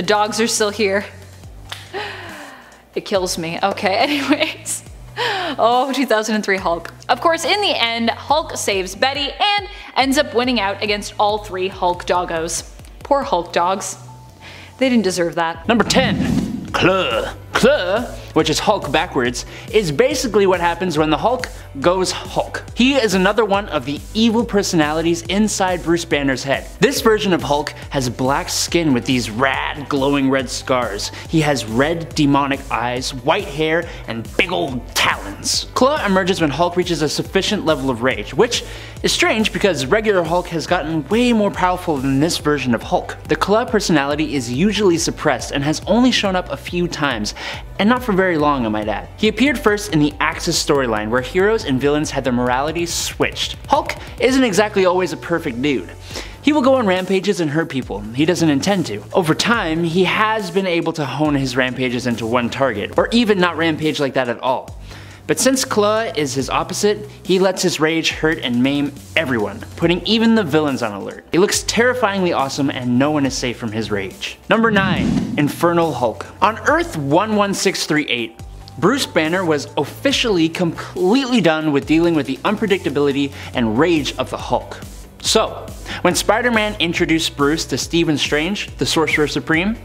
dogs are still here. It kills me. Okay, anyways. Oh, 2003 Hulk. Of course, in the end, Hulk saves Betty and ends up winning out against all 3 Hulk doggos. Poor Hulk dogs. They didn't deserve that. Number 10. Claw. Claw, which is Hulk backwards, is basically what happens when the Hulk goes Hulk. He is another one of the evil personalities inside Bruce Banner's head. This version of Hulk has black skin with these rad glowing red scars. He has red demonic eyes, white hair, and big old talons. Claw emerges when Hulk reaches a sufficient level of rage, which is strange because regular Hulk has gotten way more powerful than this version of Hulk. The Claw personality is usually suppressed and has only shown up a few times, and not for very long, I might add. He appeared first in the Axis storyline where heroes and villains had their moralities switched. Hulk isn't exactly always a perfect dude. He will go on rampages and hurt people. He doesn't intend to. Over time, he has been able to hone his rampages into one target, or even not rampage like that at all. But since Claw is his opposite, he lets his rage hurt and maim everyone, putting even the villains on alert. He looks terrifyingly awesome and no one is safe from his rage. Number 9. Infernal Hulk. On Earth 11638, Bruce Banner was officially completely done with dealing with the unpredictability and rage of the Hulk. So, when Spider-Man introduced Bruce to Stephen Strange, the Sorcerer Supreme,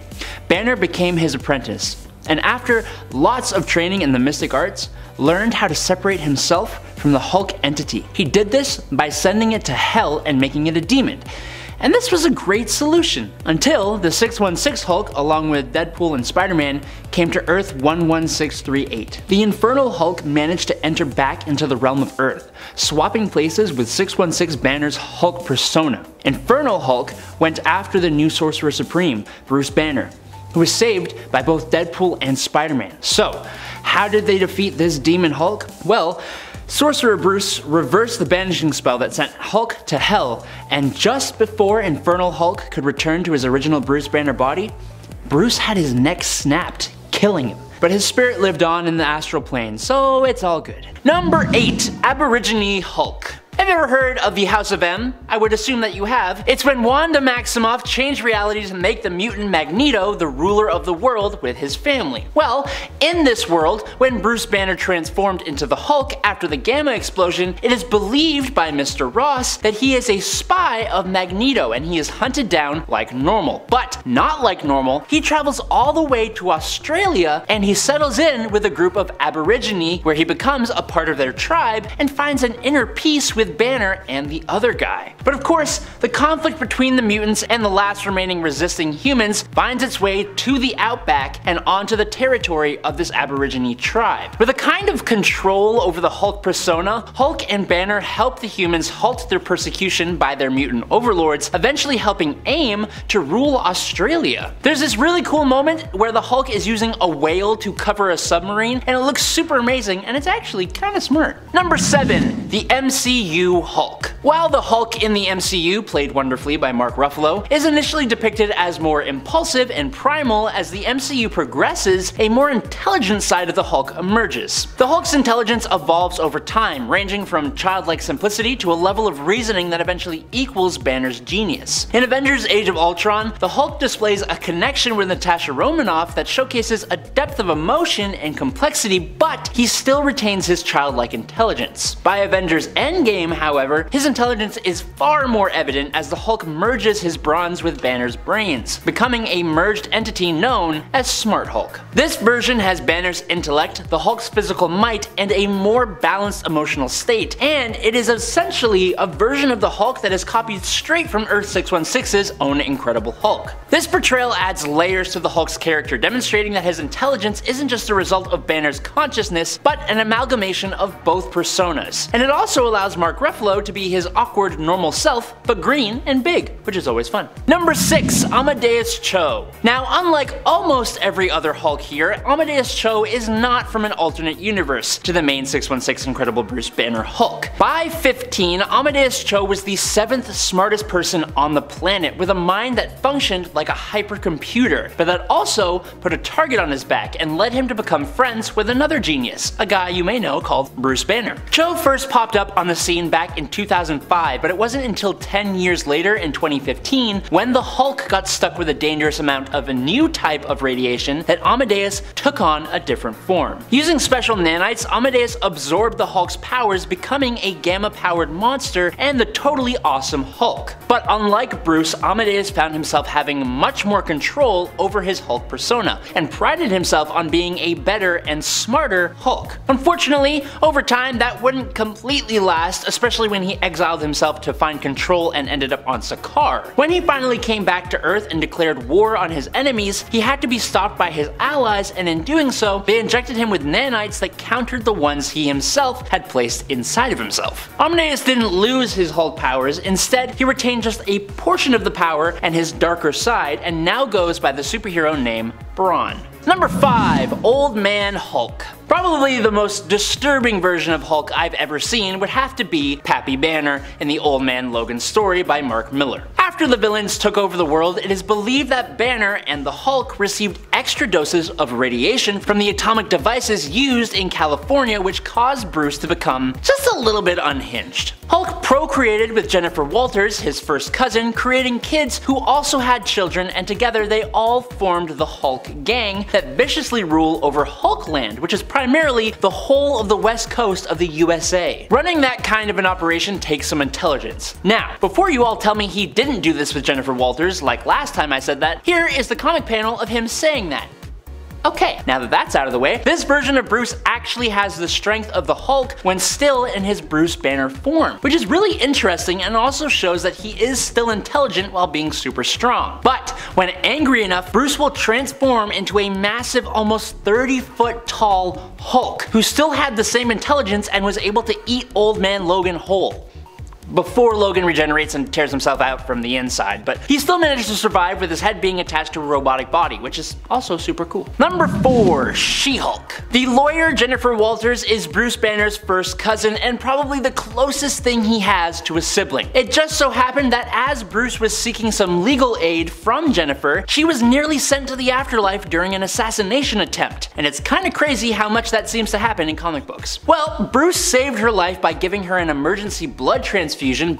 Banner became his apprentice, and after lots of training in the mystic arts, learned how to separate himself from the Hulk entity. He did this by sending it to hell and making it a demon. And this was a great solution, until the 616 Hulk, along with Deadpool and Spider-Man, came to Earth 11638. The Infernal Hulk managed to enter back into the realm of Earth, swapping places with 616 Banner's Hulk persona. Infernal Hulk went after the new Sorcerer Supreme, Bruce Banner, who was saved by both Deadpool and Spider-Man. So, how did they defeat this demon Hulk? Well, Sorcerer Bruce reversed the banishing spell that sent Hulk to hell, and just before Infernal Hulk could return to his original Bruce Banner body, Bruce had his neck snapped, killing him. But his spirit lived on in the astral plane, so it's all good. Number 8. Aborigine Hulk. Have you ever heard of the House of M? I would assume that you have. It's when Wanda Maximoff changed reality to make the mutant Magneto the ruler of the world with his family. Well, in this world, when Bruce Banner transformed into the Hulk after the Gamma explosion, it is believed by Mr. Ross that he is a spy of Magneto and he is hunted down like normal. But not like normal, he travels all the way to Australia and he settles in with a group of Aborigine where he becomes a part of their tribe and finds an inner peace with Banner and the other guy. But of course, the conflict between the mutants and the last remaining resisting humans finds its way to the outback and onto the territory of this Aborigine tribe. With a kind of control over the Hulk persona, Hulk and Banner help the humans halt their persecution by their mutant overlords, eventually helping AIM to rule Australia. There's this really cool moment where the Hulk is using a whale to cover a submarine, and it looks super amazing and it's actually kinda smart. Number 7. The MCU MCU Hulk. While the Hulk in the MCU, played wonderfully by Mark Ruffalo, is initially depicted as more impulsive and primal, as the MCU progresses, a more intelligent side of the Hulk emerges. The Hulk's intelligence evolves over time, ranging from childlike simplicity to a level of reasoning that eventually equals Banner's genius. In Avengers Age of Ultron, the Hulk displays a connection with Natasha Romanoff that showcases a depth of emotion and complexity, but he still retains his childlike intelligence. By Avengers Endgame, however, his intelligence is far more evident as the Hulk merges his bronze with Banner's brains, becoming a merged entity known as Smart Hulk. This version has Banner's intellect, the Hulk's physical might, and a more balanced emotional state, and it is essentially a version of the Hulk that is copied straight from Earth 616's own Incredible Hulk. This portrayal adds layers to the Hulk's character, demonstrating that his intelligence isn't just a result of Banner's consciousness, but an amalgamation of both personas. And it also allows Mark Ruffalo to be his awkward, normal self, but green and big, which is always fun. Number 6. Amadeus Cho. Now, unlike almost every other Hulk here, Amadeus Cho is not from an alternate universe to the main 616 Incredible Bruce Banner Hulk. By 15, Amadeus Cho was the 7th smartest person on the planet, with a mind that functioned like a hypercomputer, but that also put a target on his back and led him to become friends with another genius, a guy you may know called Bruce Banner. Cho first popped up on the scene back in 2005, but it wasn't until 10 years later in 2015 when the Hulk got stuck with a dangerous amount of a new type of radiation that Amadeus took on a different form. Using special nanites, Amadeus absorbed the Hulk's powers, becoming a gamma-powered monster and the totally awesome Hulk. But unlike Bruce, Amadeus found himself having much more control over his Hulk persona, and prided himself on being a better and smarter Hulk. Unfortunately, over time that wouldn't completely last, especially when he exiled himself to find control and ended up on Sakaar. When he finally came back to Earth and declared war on his enemies, he had to be stopped by his allies, and in doing so, they injected him with nanites that countered the ones he himself had placed inside of himself. Amadeus didn't lose his Hulk powers, instead he retained just a portion of the power and his darker side, and now goes by the superhero name Brawn. Number 5. Old Man Hulk. Probably the most disturbing version of Hulk I've ever seen would have to be Pappy Banner in the Old Man Logan story by Mark Millar. After the villains took over the world, it is believed that Banner and the Hulk received extra doses of radiation from the atomic devices used in California, which caused Bruce to become just a little bit unhinged. Hulk procreated with Jennifer Walters, his first cousin, creating kids who also had children, and together they all formed the Hulk Gang that viciously rule over Hulkland, which is primarily the whole of the west coast of the USA. Running that kind of an operation takes some intelligence. Now, before you all tell me he didn't do this with Jennifer Walters, like last time I said that, here is the comic panel of him saying that. Okay, now that that's out of the way, this version of Bruce actually has the strength of the Hulk when still in his Bruce Banner form, which is really interesting and also shows that he is still intelligent while being super strong. But when angry enough, Bruce will transform into a massive, almost 30-foot tall Hulk, who still had the same intelligence and was able to eat Old Man Logan whole. Before Logan regenerates and tears himself out from the inside, but he still managed to survive with his head being attached to a robotic body, which is also super cool. Number 4. She-Hulk. The lawyer Jennifer Walters is Bruce Banner's first cousin and probably the closest thing he has to a sibling. It just so happened that as Bruce was seeking some legal aid from Jennifer, she was nearly sent to the afterlife during an assassination attempt, and it's kinda crazy how much that seems to happen in comic books. Well, Bruce saved her life by giving her an emergency blood transfusion,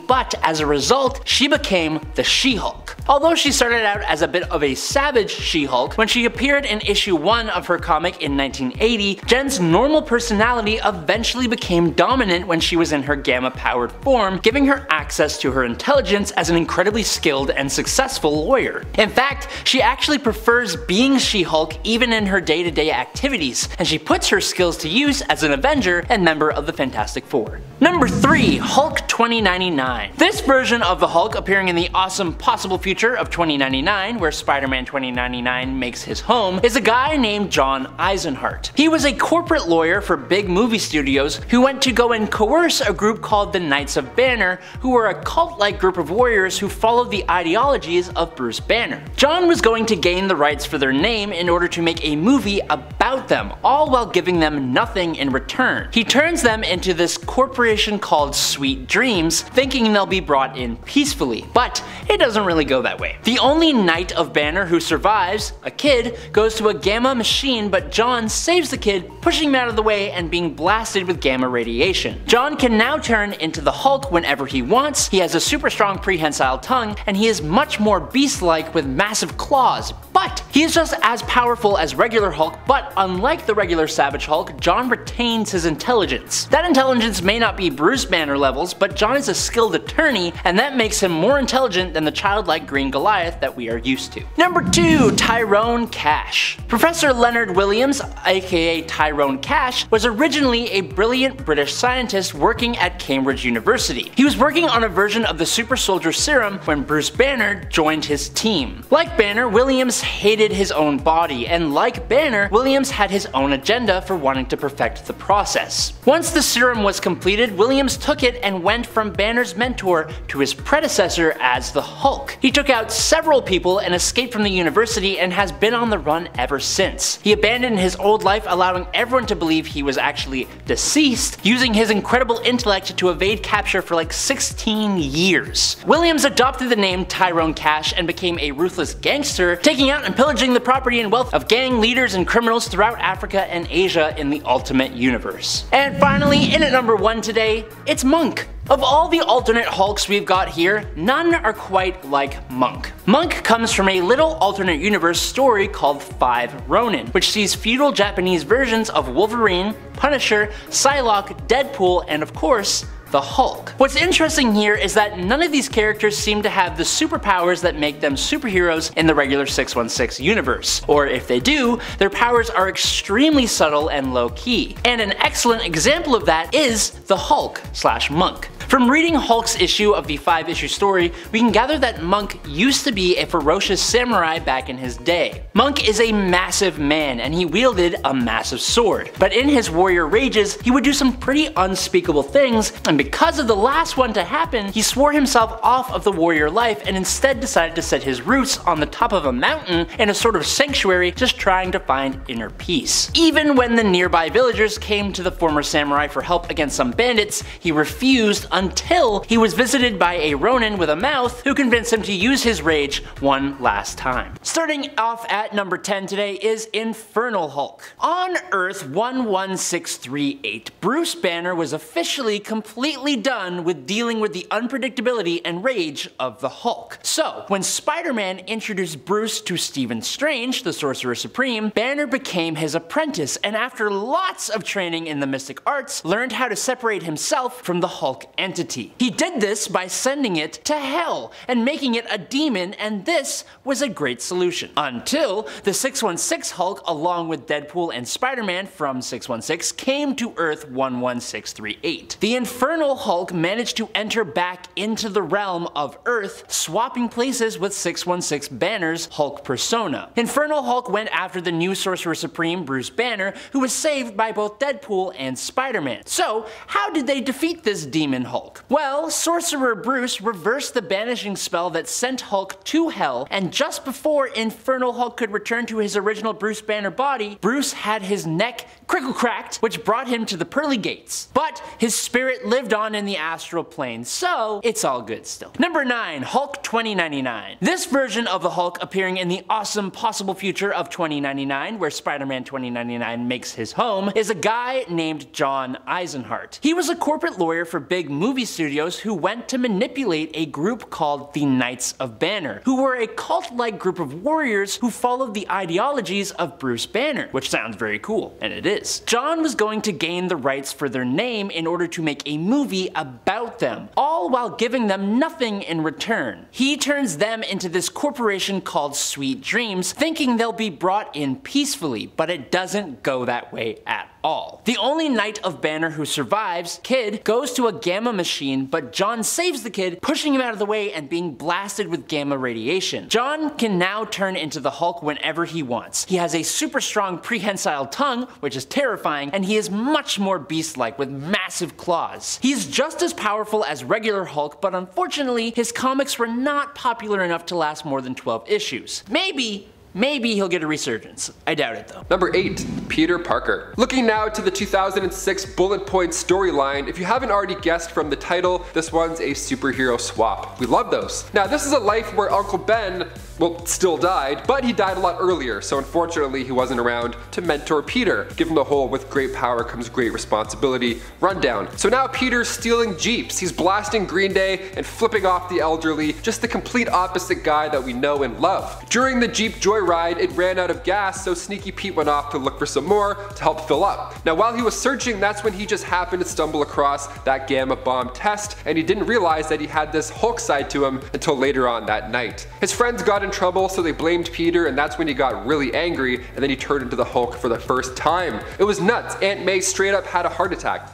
but as a result, she became the She-Hulk. Although she started out as a bit of a savage She-Hulk, when she appeared in issue 1 of her comic in 1980, Jen's normal personality eventually became dominant when she was in her gamma-powered form, giving her access to her intelligence as an incredibly skilled and successful lawyer. In fact, she actually prefers being She-Hulk even in her day-to-day activities, and she puts her skills to use as an Avenger and member of the Fantastic Four. Number 3. Hulk 29. 2099. This version of the Hulk, appearing in the awesome possible future of 2099, where Spider-Man 2099 makes his home, is a guy named John Eisenhart. He was a corporate lawyer for big movie studios who went to go and coerce a group called the Knights of Banner, who were a cult-like group of warriors who followed the ideologies of Bruce Banner. John was going to gain the rights for their name in order to make a movie about them, all while giving them nothing in return. He turns them into this corporation called Sweet Dreams, thinking they'll be brought in peacefully, but it doesn't really go that way. The only Knight of Banner who survives, a kid, goes to a gamma machine, but John saves the kid, pushing him out of the way and being blasted with gamma radiation. John can now turn into the Hulk whenever he wants, he has a super strong prehensile tongue, and he is much more beast-like with massive claws, but he is just as powerful as regular Hulk, but unlike the regular Savage Hulk, John retains his intelligence. That intelligence may not be Bruce Banner levels, but John is a skilled attorney, and that makes him more intelligent than the childlike Green Goliath that we are used to. Number 2. Tyrone Cash. Professor Leonard Williams, aka Tyrone Cash, was originally a brilliant British scientist working at Cambridge University. He was working on a version of the super soldier serum when Bruce Banner joined his team. Like Banner, Williams hated his own body, and like Banner, Williams had his own agenda for wanting to perfect the process. Once the serum was completed, Williams took it and went from Banner's mentor to his predecessor as the Hulk. He took out several people and escaped from the university and has been on the run ever since. He abandoned his old life, allowing everyone to believe he was actually deceased, using his incredible intellect to evade capture for like 16 years. Williams adopted the name Tyrone Cash and became a ruthless gangster, taking out and pillaging the property and wealth of gang leaders and criminals throughout Africa and Asia in the Ultimate Universe. And finally, in at number 1 today, it's Monk. Of all the alternate Hulks we've got here, none are quite like Monk. Monk comes from a little alternate universe story called 5 Ronin, which sees feudal Japanese versions of Wolverine, Punisher, Psylocke, Deadpool, and of course, the Hulk. What's interesting here is that none of these characters seem to have the superpowers that make them superheroes in the regular 616 universe, or if they do, their powers are extremely subtle and low-key. And an excellent example of that is the Hulk/Monk. From reading Hulk's issue of the 5-issue story, we can gather that Monk used to be a ferocious samurai back in his day. Monk is a massive man, and he wielded a massive sword. But in his warrior rages, he would do some pretty unspeakable things, and because of the last one to happen, he swore himself off of the warrior life and instead decided to set his roots on the top of a mountain in a sort of sanctuary, just trying to find inner peace. Even when the nearby villagers came to the former samurai for help against some bandits, he refused until he was visited by a Ronin with a mouth who convinced him to use his rage one last time. Starting off at number 10 today is Infernal Hulk. On Earth 11638, Bruce Banner was officially completely done with dealing with the unpredictability and rage of the Hulk. So, when Spider-Man introduced Bruce to Stephen Strange, the Sorcerer Supreme, Banner became his apprentice, and after lots of training in the mystic arts, learned how to separate himself from the Hulk entity. He did this by sending it to hell and making it a demon, and this was a great solution. Until the 616 Hulk, along with Deadpool and Spider-Man from 616, came to Earth 11638. The Infernal Hulk managed to enter back into the realm of Earth, swapping places with 616 Banner's Hulk persona. Infernal Hulk went after the new Sorcerer Supreme, Bruce Banner, who was saved by both Deadpool and Spider-Man. So, how did they defeat this demon Hulk? Well, Sorcerer Bruce reversed the banishing spell that sent Hulk to hell, and just before Infernal Hulk could return to his original Bruce Banner body, Bruce had his neck crickle-cracked, which brought him to the pearly gates. But his spirit lived on in the astral plane, so it's all good still. Number 9. Hulk 2099. This version of the Hulk, appearing in the awesome possible future of 2099, where Spider-Man 2099 makes his home, is a guy named John Eisenhart. He was a corporate lawyer for big movie studios who went to manipulate a group called the Knights of Banner, who were a cult-like group of warriors who followed the ideologies of Bruce Banner, which sounds very cool, and it is. John was going to gain the rights for their name in order to make a movie about them, all all while giving them nothing in return. He turns them into this corporation called Sweet Dreams, thinking they'll be brought in peacefully, but it doesn't go that way at all. The only Knight of Banner who survives, Kid, goes to a gamma machine, but John saves the kid, pushing him out of the way and being blasted with gamma radiation. John can now turn into the Hulk whenever he wants. He has a super strong prehensile tongue, which is terrifying, and he is much more beast-like with massive claws. He's just as powerful as regular Hulk, but unfortunately, his comics were not popular enough to last more than 12 issues. Maybe he'll get a resurgence. I doubt it though. Number 8. Peter Parker. Looking now to the 2006 bullet point storyline, if you haven't already guessed from the title, this one's a superhero swap. We love those. Now this is a life where Uncle Ben, well, still died, but he died a lot earlier, so unfortunately he wasn't around to mentor Peter. Give him the whole with great power comes great responsibility rundown. So now Peter's stealing Jeeps, he's blasting Green Day and flipping off the elderly, just the complete opposite guy that we know and love. During the Jeep joyride, it ran out of gas, so Sneaky Pete went off to look for some more to help fill up. Now while he was searching, that's when he just happened to stumble across that gamma bomb test, and he didn't realize that he had this Hulk side to him until later on that night. His friends got in trouble, so they blamed Peter, and that's when he got really angry, and then he turned into the Hulk for the first time. It was nuts. Aunt May straight up had a heart attack.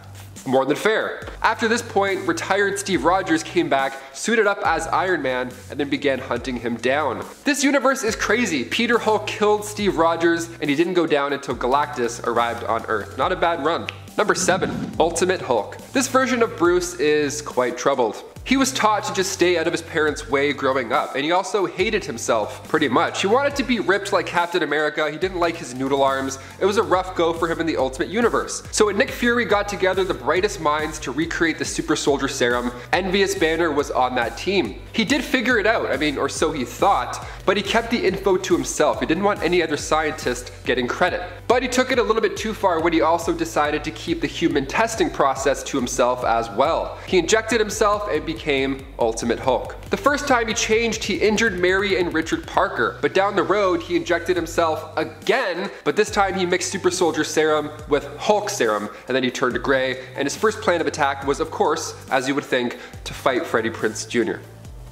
More than fair. After this point, retired Steve Rogers came back, suited up as Iron Man, and then began hunting him down. This universe is crazy. Peter Hulk killed Steve Rogers, and he didn't go down until Galactus arrived on Earth. Not a bad run. Number 7. Ultimate Hulk. This version of Bruce is quite troubled. He was taught to just stay out of his parents' way growing up, and he also hated himself pretty much. He wanted to be ripped like Captain America, he didn't like his noodle arms, it was a rough go for him in the Ultimate Universe. So when Nick Fury got together the brightest minds to recreate the Super Soldier Serum, Envious Banner was on that team. He did figure it out, or so he thought, but he kept the info to himself. He didn't want any other scientist getting credit. But he took it a little bit too far when he also decided to keep the human testing process to himself as well. He injected himself and became Ultimate Hulk. The first time he changed, he injured Mary and Richard Parker, but down the road he injected himself again, but this time he mixed Super Soldier Serum with Hulk Serum, and then he turned to gray, and his first plan of attack was, of course, as you would think, to fight Freddie Prinze Jr.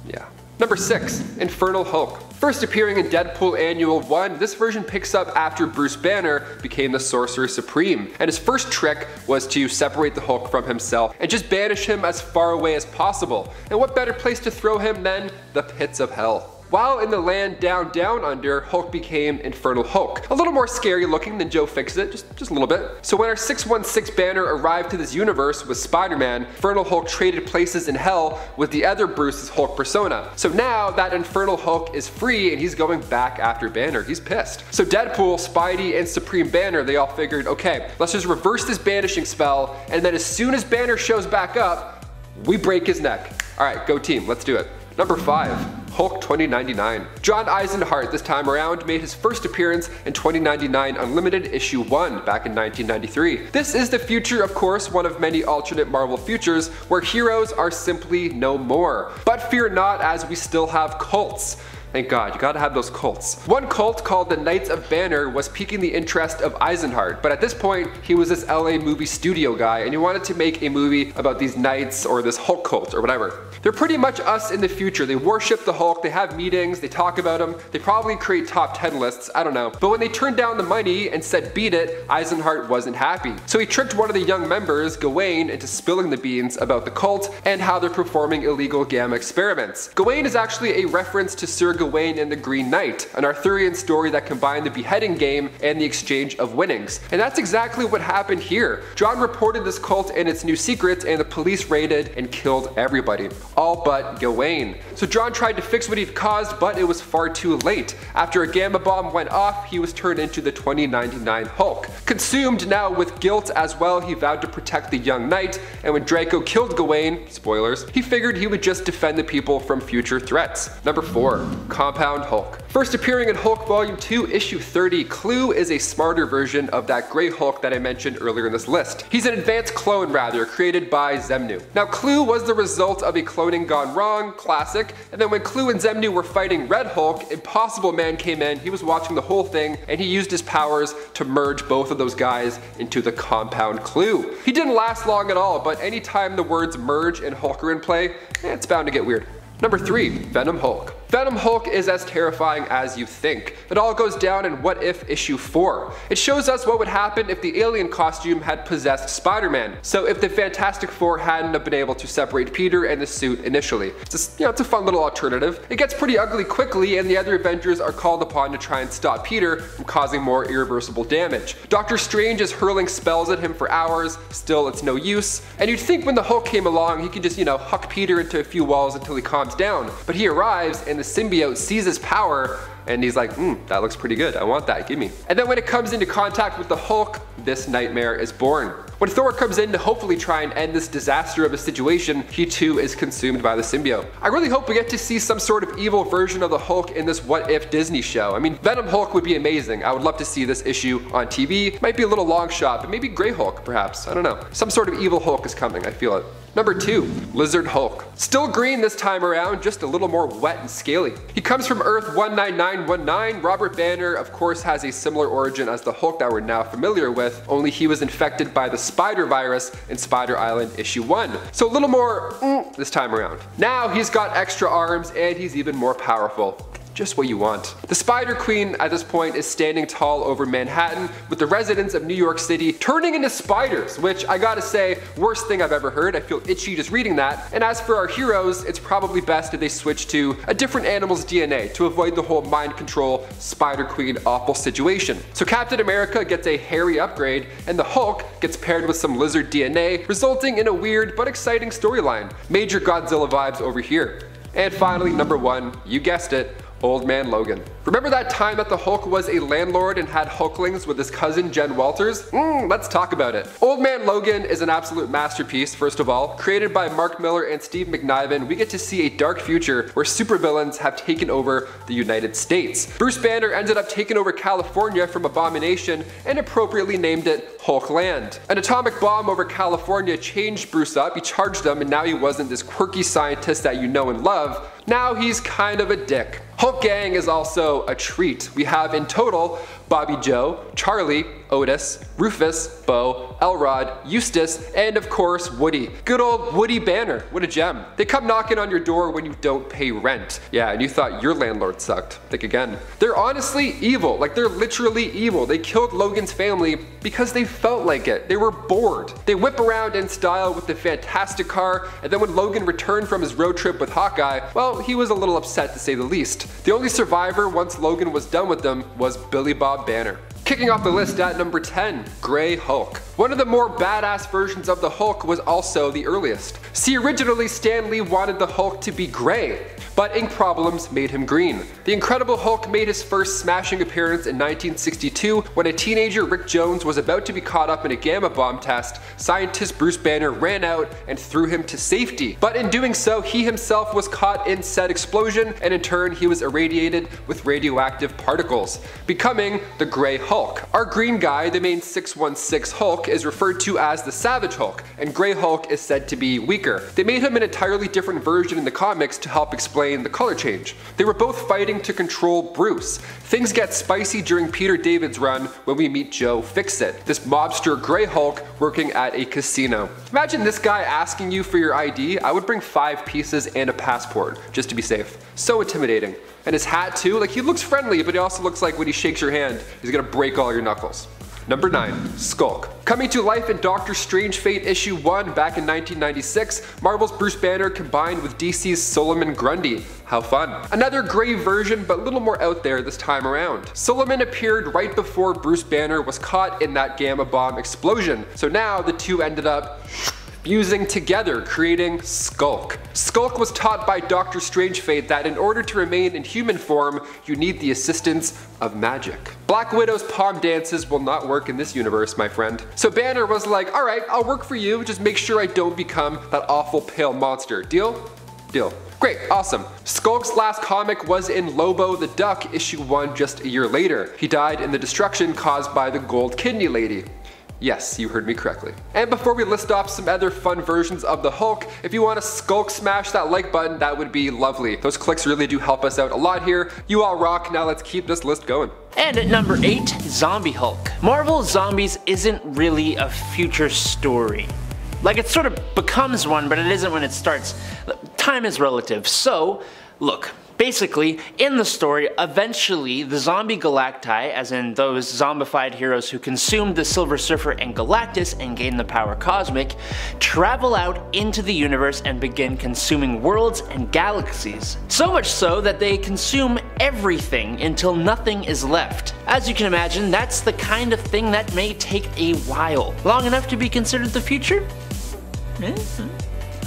Yeah. Number 6. Infernal Hulk. First appearing in Deadpool Annual 1, this version picks up after Bruce Banner became the Sorcerer Supreme, and his first trick was to separate the Hulk from himself and just banish him as far away as possible. And what better place to throw him than the pits of hell? While in the land down under, Hulk became Infernal Hulk. A little more scary looking than Joe Fixit, just a little bit. So when our 616 banner arrived to this universe with Spider-Man, Infernal Hulk traded places in hell with the other Bruce's Hulk persona. So now that Infernal Hulk is free and he's going back after Banner. He's pissed. So Deadpool, Spidey, and Supreme Banner, they all figured, okay, let's just reverse this banishing spell, and then as soon as Banner shows back up, we break his neck. Alright, go team, let's do it. Number 5. Hulk 2099. John Eisenhart this time around made his first appearance in 2099 Unlimited issue 1 back in 1993. This is the future, of course, one of many alternate Marvel futures where heroes are simply no more. But fear not, as we still have cults. Thank God, you gotta have those cults. One cult called the Knights of Banner was piquing the interest of Eisenhart, but at this point, he was this LA movie studio guy and he wanted to make a movie about these knights or this Hulk cult or whatever. They're pretty much us in the future. They worship the Hulk, they have meetings, they talk about him, they probably create top 10 lists, I don't know. But when they turned down the money and said beat it, Eisenhart wasn't happy. So he tricked one of the young members, Gawain, into spilling the beans about the cult and how they're performing illegal gamma experiments. Gawain is actually a reference to Sir Gawain and the Green Knight, an Arthurian story that combined the beheading game and the exchange of winnings. And that's exactly what happened here. John reported this cult and its new secrets, and the police raided and killed everybody. All but Gawain. So John tried to fix what he'd caused, but it was far too late. After a gamma bomb went off, he was turned into the 2099 Hulk. Consumed now with guilt as well, he vowed to protect the young knight, and when Draco killed Gawain, spoilers, he figured he would just defend the people from future threats. Number 4. Compound Hulk. First appearing in Hulk Volume 2, Issue 30, Clue is a smarter version of that Grey Hulk that I mentioned earlier in this list. He's an advanced clone, rather, created by Xemnu. Now, Clue was the result of a cloning gone wrong, classic, and then when Clue and Xemnu were fighting Red Hulk, Impossible Man came in, he was watching the whole thing, and he used his powers to merge both of those guys into the Compound Clue. He didn't last long at all, but anytime the words merge and Hulk are in play, it's bound to get weird. Number 3, Venom Hulk. Venom Hulk is as terrifying as you think. It all goes down in What If Issue 4. It shows us what would happen if the alien costume had possessed Spider-Man. So if the Fantastic Four hadn't have been able to separate Peter and the suit initially. It's just, it's a fun little alternative. It gets pretty ugly quickly and the other Avengers are called upon to try and stop Peter from causing more irreversible damage. Doctor Strange is hurling spells at him for hours, still it's no use. And you'd think when the Hulk came along he could just, huck Peter into a few walls until he calms down. But he arrives and the symbiote sees his power and he's like, that looks pretty good, I want that, gimme. And then when it comes into contact with the Hulk, this nightmare is born. When Thor comes in to hopefully try and end this disaster of a situation, he too is consumed by the symbiote. I really hope we get to see some sort of evil version of the Hulk in this What If Disney show. I mean, Venom Hulk would be amazing. I would love to see this issue on TV. Might be a little long shot, but maybe Grey Hulk perhaps, I don't know. Some sort of evil Hulk is coming, I feel it. Number 2, Lizard Hulk. Still green this time around, just a little more wet and scaly. He comes from Earth 19919. Robert Banner, of course, has a similar origin as the Hulk that we're now familiar with, only he was infected by the spider virus in Spider Island Issue 1. So a little more this time around. Now he's got extra arms and he's even more powerful. Just what you want. The Spider Queen at this point is standing tall over Manhattan with the residents of New York City turning into spiders, which I gotta say, worst thing I've ever heard. I feel itchy just reading that. And as for our heroes, it's probably best if they switch to a different animal's DNA to avoid the whole mind control Spider Queen awful situation. So Captain America gets a hairy upgrade and the Hulk gets paired with some lizard DNA, resulting in a weird but exciting storyline. Major Godzilla vibes over here. And finally, number 1, you guessed it, Old Man Logan. Remember that time that the Hulk was a landlord and had Hulklings with his cousin Jen Walters? Let's talk about it. Old Man Logan is an absolute masterpiece, first of all. Created by Mark Miller and Steve McNiven, we get to see a dark future where supervillains have taken over the United States. Bruce Banner ended up taking over California from Abomination and appropriately named it Hulkland. An atomic bomb over California changed Bruce up, he charged him, and now he wasn't this quirky scientist that you know and love. Now he's kind of a dick. Hulk Gang is also a treat. We have in total Bobby Joe, Charlie, Otis, Rufus, Bo, Elrod, Eustace, and of course Woody. Good old Woody Banner, what a gem. They come knocking on your door when you don't pay rent. Yeah, and you thought your landlord sucked. Think again. They're honestly evil, like they're literally evil. They killed Logan's family because they felt like it. They were bored. They whip around in style with the Fantastic Car, and then when Logan returned from his road trip with Hawkeye, well, he was a little upset to say the least. The only survivor once Logan was done with them was Billy Bob Banner. Kicking off the list at number 10, Grey Hulk. One of the more badass versions of the Hulk was also the earliest. See, originally Stan Lee wanted the Hulk to be gray, but ink problems made him green. The Incredible Hulk made his first smashing appearance in 1962 when a teenager, Rick Jones, was about to be caught up in a gamma bomb test. Scientist Bruce Banner ran out and threw him to safety, but in doing so he himself was caught in said explosion, and in turn he was irradiated with radioactive particles, becoming the Grey Hulk. Our green guy, the main 616 Hulk, is referred to as the Savage Hulk, and Grey Hulk is said to be weaker. They made him an entirely different version in the comics to help explain the color change. They were both fighting to control Bruce. Things get spicy during Peter David's run when we meet Joe Fixit, this mobster Grey Hulk working at a casino. Imagine this guy asking you for your ID. I would bring 5 pieces and a passport, just to be safe. So intimidating. And his hat too, like he looks friendly, but he also looks like when he shakes your hand, he's gonna break all your knuckles. Number 9, Skulk. Coming to life in Doctor Strange Fate Issue 1 back in 1996, Marvel's Bruce Banner combined with DC's Solomon Grundy. How fun. Another gray version, but a little more out there this time around. Solomon appeared right before Bruce Banner was caught in that gamma bomb explosion, so now the two ended up fusing together, creating Skulk. Skulk was taught by Doctor Strange Fate that in order to remain in human form, you need the assistance of magic. Black Widow's palm dances will not work in this universe, my friend. So Banner was like, alright, I'll work for you, just make sure I don't become that awful pale monster. Deal? Deal. Great, awesome. Skulk's last comic was in Lobo the Duck, issue 1 just a year later. He died in the destruction caused by the Gold Kidney Lady. Yes, you heard me correctly. And before we list off some other fun versions of the Hulk, if you want to Skulk smash that like button, that would be lovely. Those clicks really do help us out a lot here. You all rock, now let's keep this list going. And at number 8, Zombie Hulk. Marvel Zombies isn't really a future story. Like, it sort of becomes one, but it isn't when it starts. Time is relative, so look. Basically, in the story, eventually the zombie Galacti, as in those zombified heroes who consumed the Silver Surfer and Galactus and gained the power cosmic, travel out into the universe and begin consuming worlds and galaxies. So much so that they consume everything until nothing is left. As you can imagine, that's the kind of thing that may take a while. Long enough to be considered the future?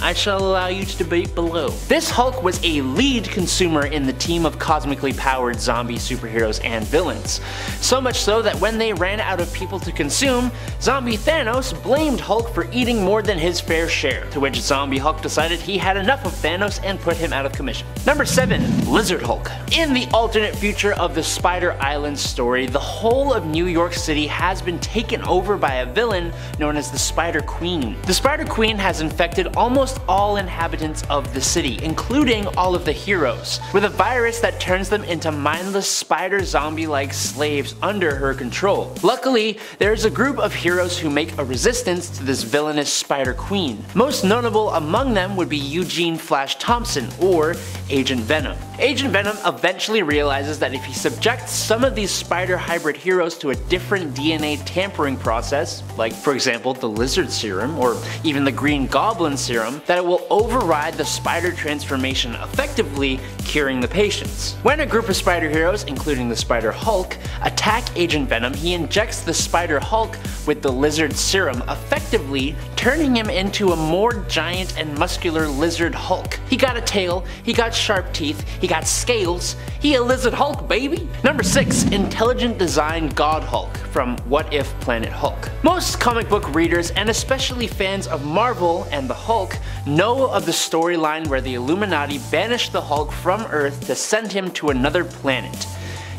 I shall allow you to debate below. This Hulk was a lead consumer in the team of cosmically powered zombie superheroes and villains. So much so that when they ran out of people to consume, Zombie Thanos blamed Hulk for eating more than his fair share, to which Zombie Hulk decided he had enough of Thanos and put him out of commission. Number 7. Lizard Hulk. In the alternate future of the Spider Island story, the whole of New York City has been taken over by a villain known as the Spider Queen. The Spider Queen has infected almost all inhabitants of the city, including all of the heroes, with a virus that turns them into mindless spider zombie-like slaves under her control. Luckily, there's a group of heroes who make a resistance to this villainous Spider Queen. Most notable among them would be Eugene Flash Thompson, or Agent Venom. Agent Venom eventually realizes that if he subjects some of these spider hybrid heroes to a different DNA tampering process, like for example the lizard serum or even the Green Goblin serum, that it will override the spider transformation, effectively curing the patients. When a group of spider heroes, including the Spider Hulk, attack Agent Venom, he injects the Spider Hulk with the lizard serum, effectively turning him into a more giant and muscular lizard Hulk. He got a tail, he got sharp teeth, he got scales, he a lizard Hulk, baby! Number 6. Intelligent Design God Hulk from What If Planet Hulk. Most comic book readers, and especially fans of Marvel and the Hulk, know of the storyline where the Illuminati banished the Hulk from Earth to send him to another planet.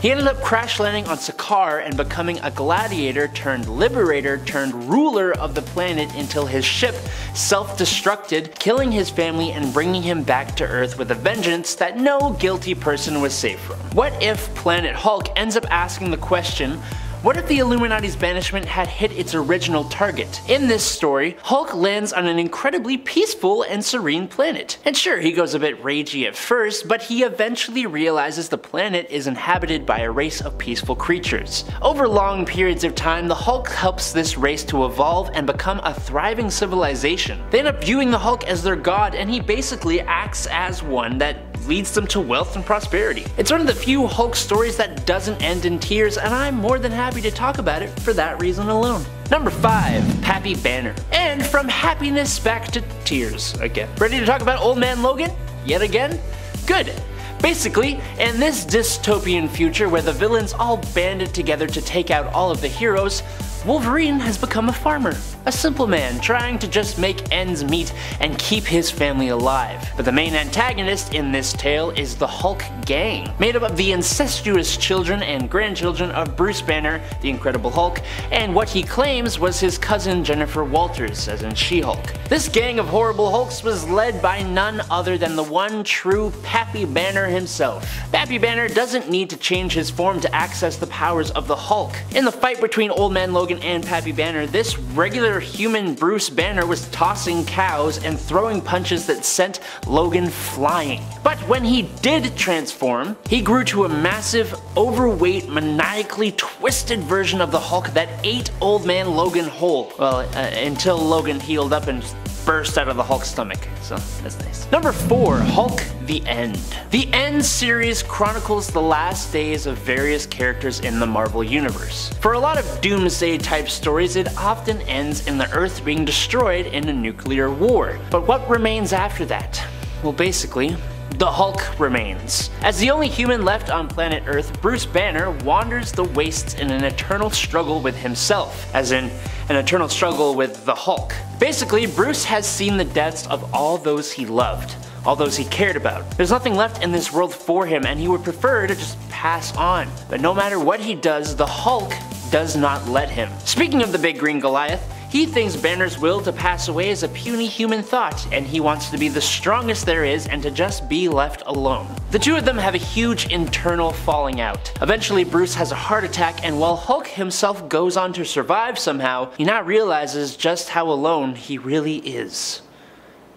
He ended up crash landing on Sakaar and becoming a gladiator turned liberator turned ruler of the planet until his ship self-destructed, killing his family and bringing him back to Earth with a vengeance that no guilty person was safe from. What If Planet Hulk ends up asking the question, what if the Illuminati's banishment had hit its original target? In this story, Hulk lands on an incredibly peaceful and serene planet. And sure, he goes a bit ragey at first, but he eventually realizes the planet is inhabited by a race of peaceful creatures. Over long periods of time, the Hulk helps this race to evolve and become a thriving civilization. They end up viewing the Hulk as their god, and he basically acts as one that leads them to wealth and prosperity. It's one of the few Hulk stories that doesn't end in tears, and I'm more than happy to talk about it for that reason alone. Number 5. Pappy Banner. And from happiness back to tears again. Ready to talk about Old Man Logan? Yet again? Good. Basically, in this dystopian future where the villains all banded together to take out all of the heroes, Wolverine has become a farmer. A simple man trying to just make ends meet and keep his family alive. But the main antagonist in this tale is the Hulk gang, made up of the incestuous children and grandchildren of Bruce Banner, the Incredible Hulk, and what he claims was his cousin Jennifer Walters, as in She-Hulk. This gang of horrible Hulks was led by none other than the one true Pappy Banner himself. Pappy Banner doesn't need to change his form to access the powers of the Hulk. In the fight between Old Man Logan and Pappy Banner, this regular human Bruce Banner was tossing cows and throwing punches that sent Logan flying. But when he did transform, he grew to a massive, overweight, maniacally twisted version of the Hulk that ate Old Man Logan whole. Well, until Logan healed up and burst out of the Hulk's stomach, so that's nice. Number 4. Hulk The End. The End series chronicles the last days of various characters in the Marvel Universe. For a lot of doomsday type stories, it often ends in the Earth being destroyed in a nuclear war. But what remains after that? Well, basically, the Hulk remains. As the only human left on planet Earth, Bruce Banner wanders the wastes in an eternal struggle with himself, as in an eternal struggle with the Hulk. Basically, Bruce has seen the deaths of all those he loved. all those he cared about. There's nothing left in this world for him, and he would prefer to just pass on. But no matter what he does, the Hulk does not let him. Speaking of the big green Goliath, he thinks Banner's will to pass away is a puny human thought, and he wants to be the strongest there is and to just be left alone. The two of them have a huge internal falling out. Eventually Bruce has a heart attack, and while Hulk himself goes on to survive somehow, he now realizes just how alone he really is.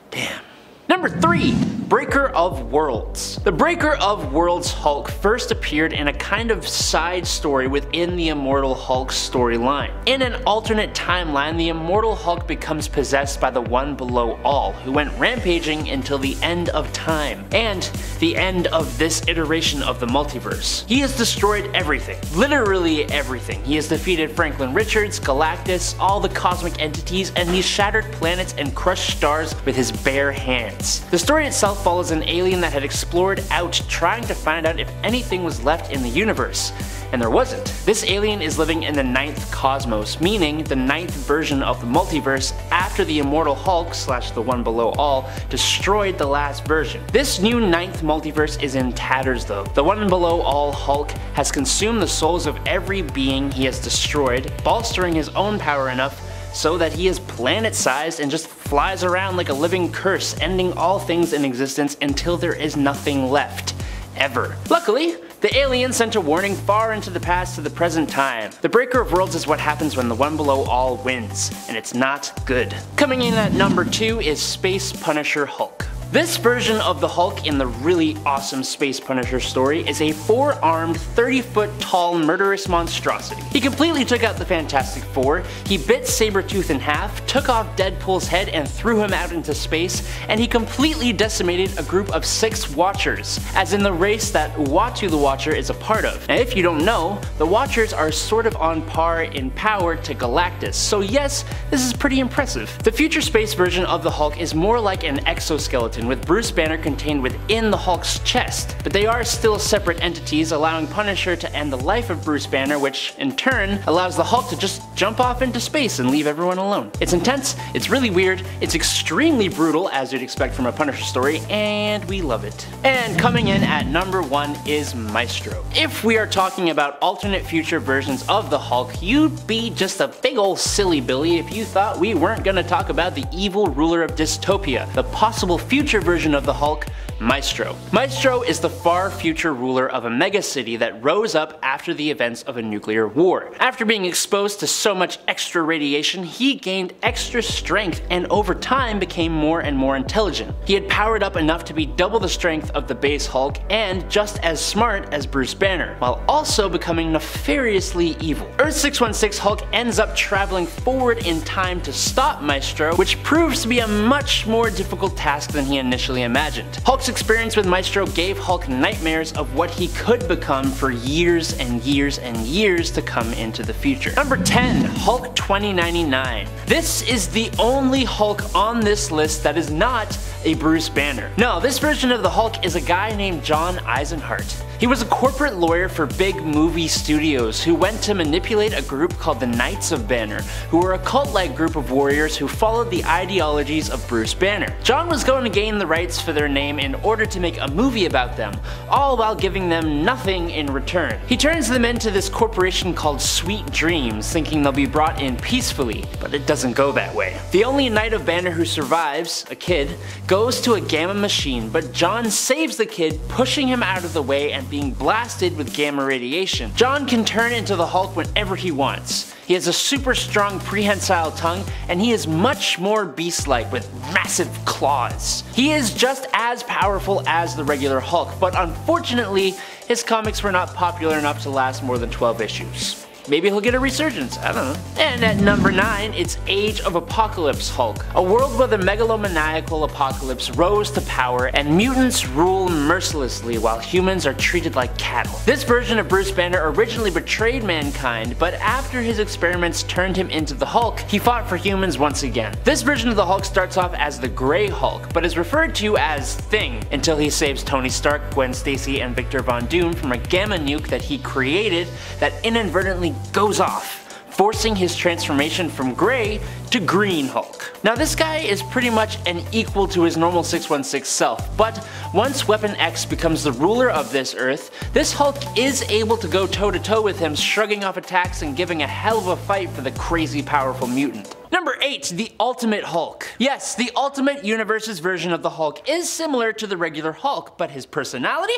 Damn. Number 3. Breaker of Worlds. The Breaker of Worlds Hulk first appeared in a kind of side story within the Immortal Hulk storyline. In an alternate timeline, the Immortal Hulk becomes possessed by the One Below All, who went rampaging until the end of time, and the end of this iteration of the multiverse. He has destroyed everything. Literally everything. He has defeated Franklin Richards, Galactus, all the cosmic entities, and he's shattered planets and crushed stars with his bare hands. The story itself follows an alien that had explored out trying to find out if anything was left in the universe, and there wasn't. This alien is living in the 9th cosmos, meaning the 9th version of the multiverse after the Immortal Hulk / the One Below All destroyed the last version. This new 9th multiverse is in tatters though. The One Below All Hulk has consumed the souls of every being he has destroyed, bolstering his own power enough so that he is planet-sized and just flies around like a living curse, ending all things in existence until there is nothing left. Ever. Luckily, the alien sent a warning far into the past to the present time. The Breaker of Worlds is what happens when the One Below All wins, and it's not good. Coming in at number 2 is Space Punisher Hulk. This version of the Hulk in the really awesome Space Punisher story is a 4-armed, 30-foot tall murderous monstrosity. He completely took out the Fantastic Four, he bit Sabretooth in half, took off Deadpool's head and threw him out into space, and he completely decimated a group of 6 Watchers, as in the race that Uatu the Watcher is a part of. Now if you don't know, the Watchers are sort of on par in power to Galactus, so yes, this is pretty impressive. The future space version of the Hulk is more like an exoskeleton with Bruce Banner contained within the Hulk's chest, but they are still separate entities, allowing Punisher to end the life of Bruce Banner, which in turn allows the Hulk to just jump off into space and leave everyone alone. It's intense, it's really weird, it's extremely brutal as you'd expect from a Punisher story, and we love it. And coming in at number 1 is Maestro. If we are talking about alternate future versions of the Hulk, you'd be just a big ol' silly Billy if you thought we weren't gonna talk about the evil ruler of dystopia, the possible future version of the Hulk, Maestro. Maestro is the far future ruler of a megacity that rose up after the events of a nuclear war. After being exposed to so much extra radiation, he gained extra strength and over time became more and more intelligent. He had powered up enough to be double the strength of the base Hulk and just as smart as Bruce Banner, while also becoming nefariously evil. Earth 616 Hulk ends up traveling forward in time to stop Maestro, which proves to be a much more difficult task than he initially imagined. Hulk's experience with Maestro gave Hulk nightmares of what he could become for years and years and years to come into the future. Number 10, Hulk 2099. This is the only Hulk on this list that is not a Bruce Banner. No, this version of the Hulk is a guy named John Eisenhart. He was a corporate lawyer for big movie studios who went to manipulate a group called the Knights of Banner, who were a cult-like group of warriors who followed the ideologies of Bruce Banner. John was going to gain the rights for their name in order to make a movie about them, all while giving them nothing in return. He turns them into this corporation called Sweet Dreams, thinking they'll be brought in peacefully, but it doesn't go that way. The only Knight of Banner who survives, a kid, goes to a gamma machine, but John saves the kid, pushing him out of the way and being blasted with gamma radiation. John can turn into the Hulk whenever he wants. He has a super strong prehensile tongue, and he is much more beast-like with massive claws. He is just as powerful as the regular Hulk, but unfortunately, his comics were not popular enough to last more than 12 issues. Maybe he'll get a resurgence, I don't know. And at number 9, it's Age of Apocalypse Hulk. A world where the megalomaniacal apocalypse rose to power and mutants rule mercilessly while humans are treated like cattle. This version of Bruce Banner originally betrayed mankind, but after his experiments turned him into the Hulk, he fought for humans once again. This version of the Hulk starts off as the Grey Hulk, but is referred to as Thing until he saves Tony Stark, Gwen Stacy, and Victor Von Doom from a gamma nuke that he created that inadvertently goes off, forcing his transformation from Gray to Green Hulk. Now this guy is pretty much an equal to his normal 616 self, but once Weapon X becomes the ruler of this Earth, this Hulk is able to go toe to toe with him, shrugging off attacks and giving a hell of a fight for the crazy powerful mutant. Number 8, the Ultimate Hulk. Yes, the Ultimate Universe's version of the Hulk is similar to the regular Hulk, but his personality?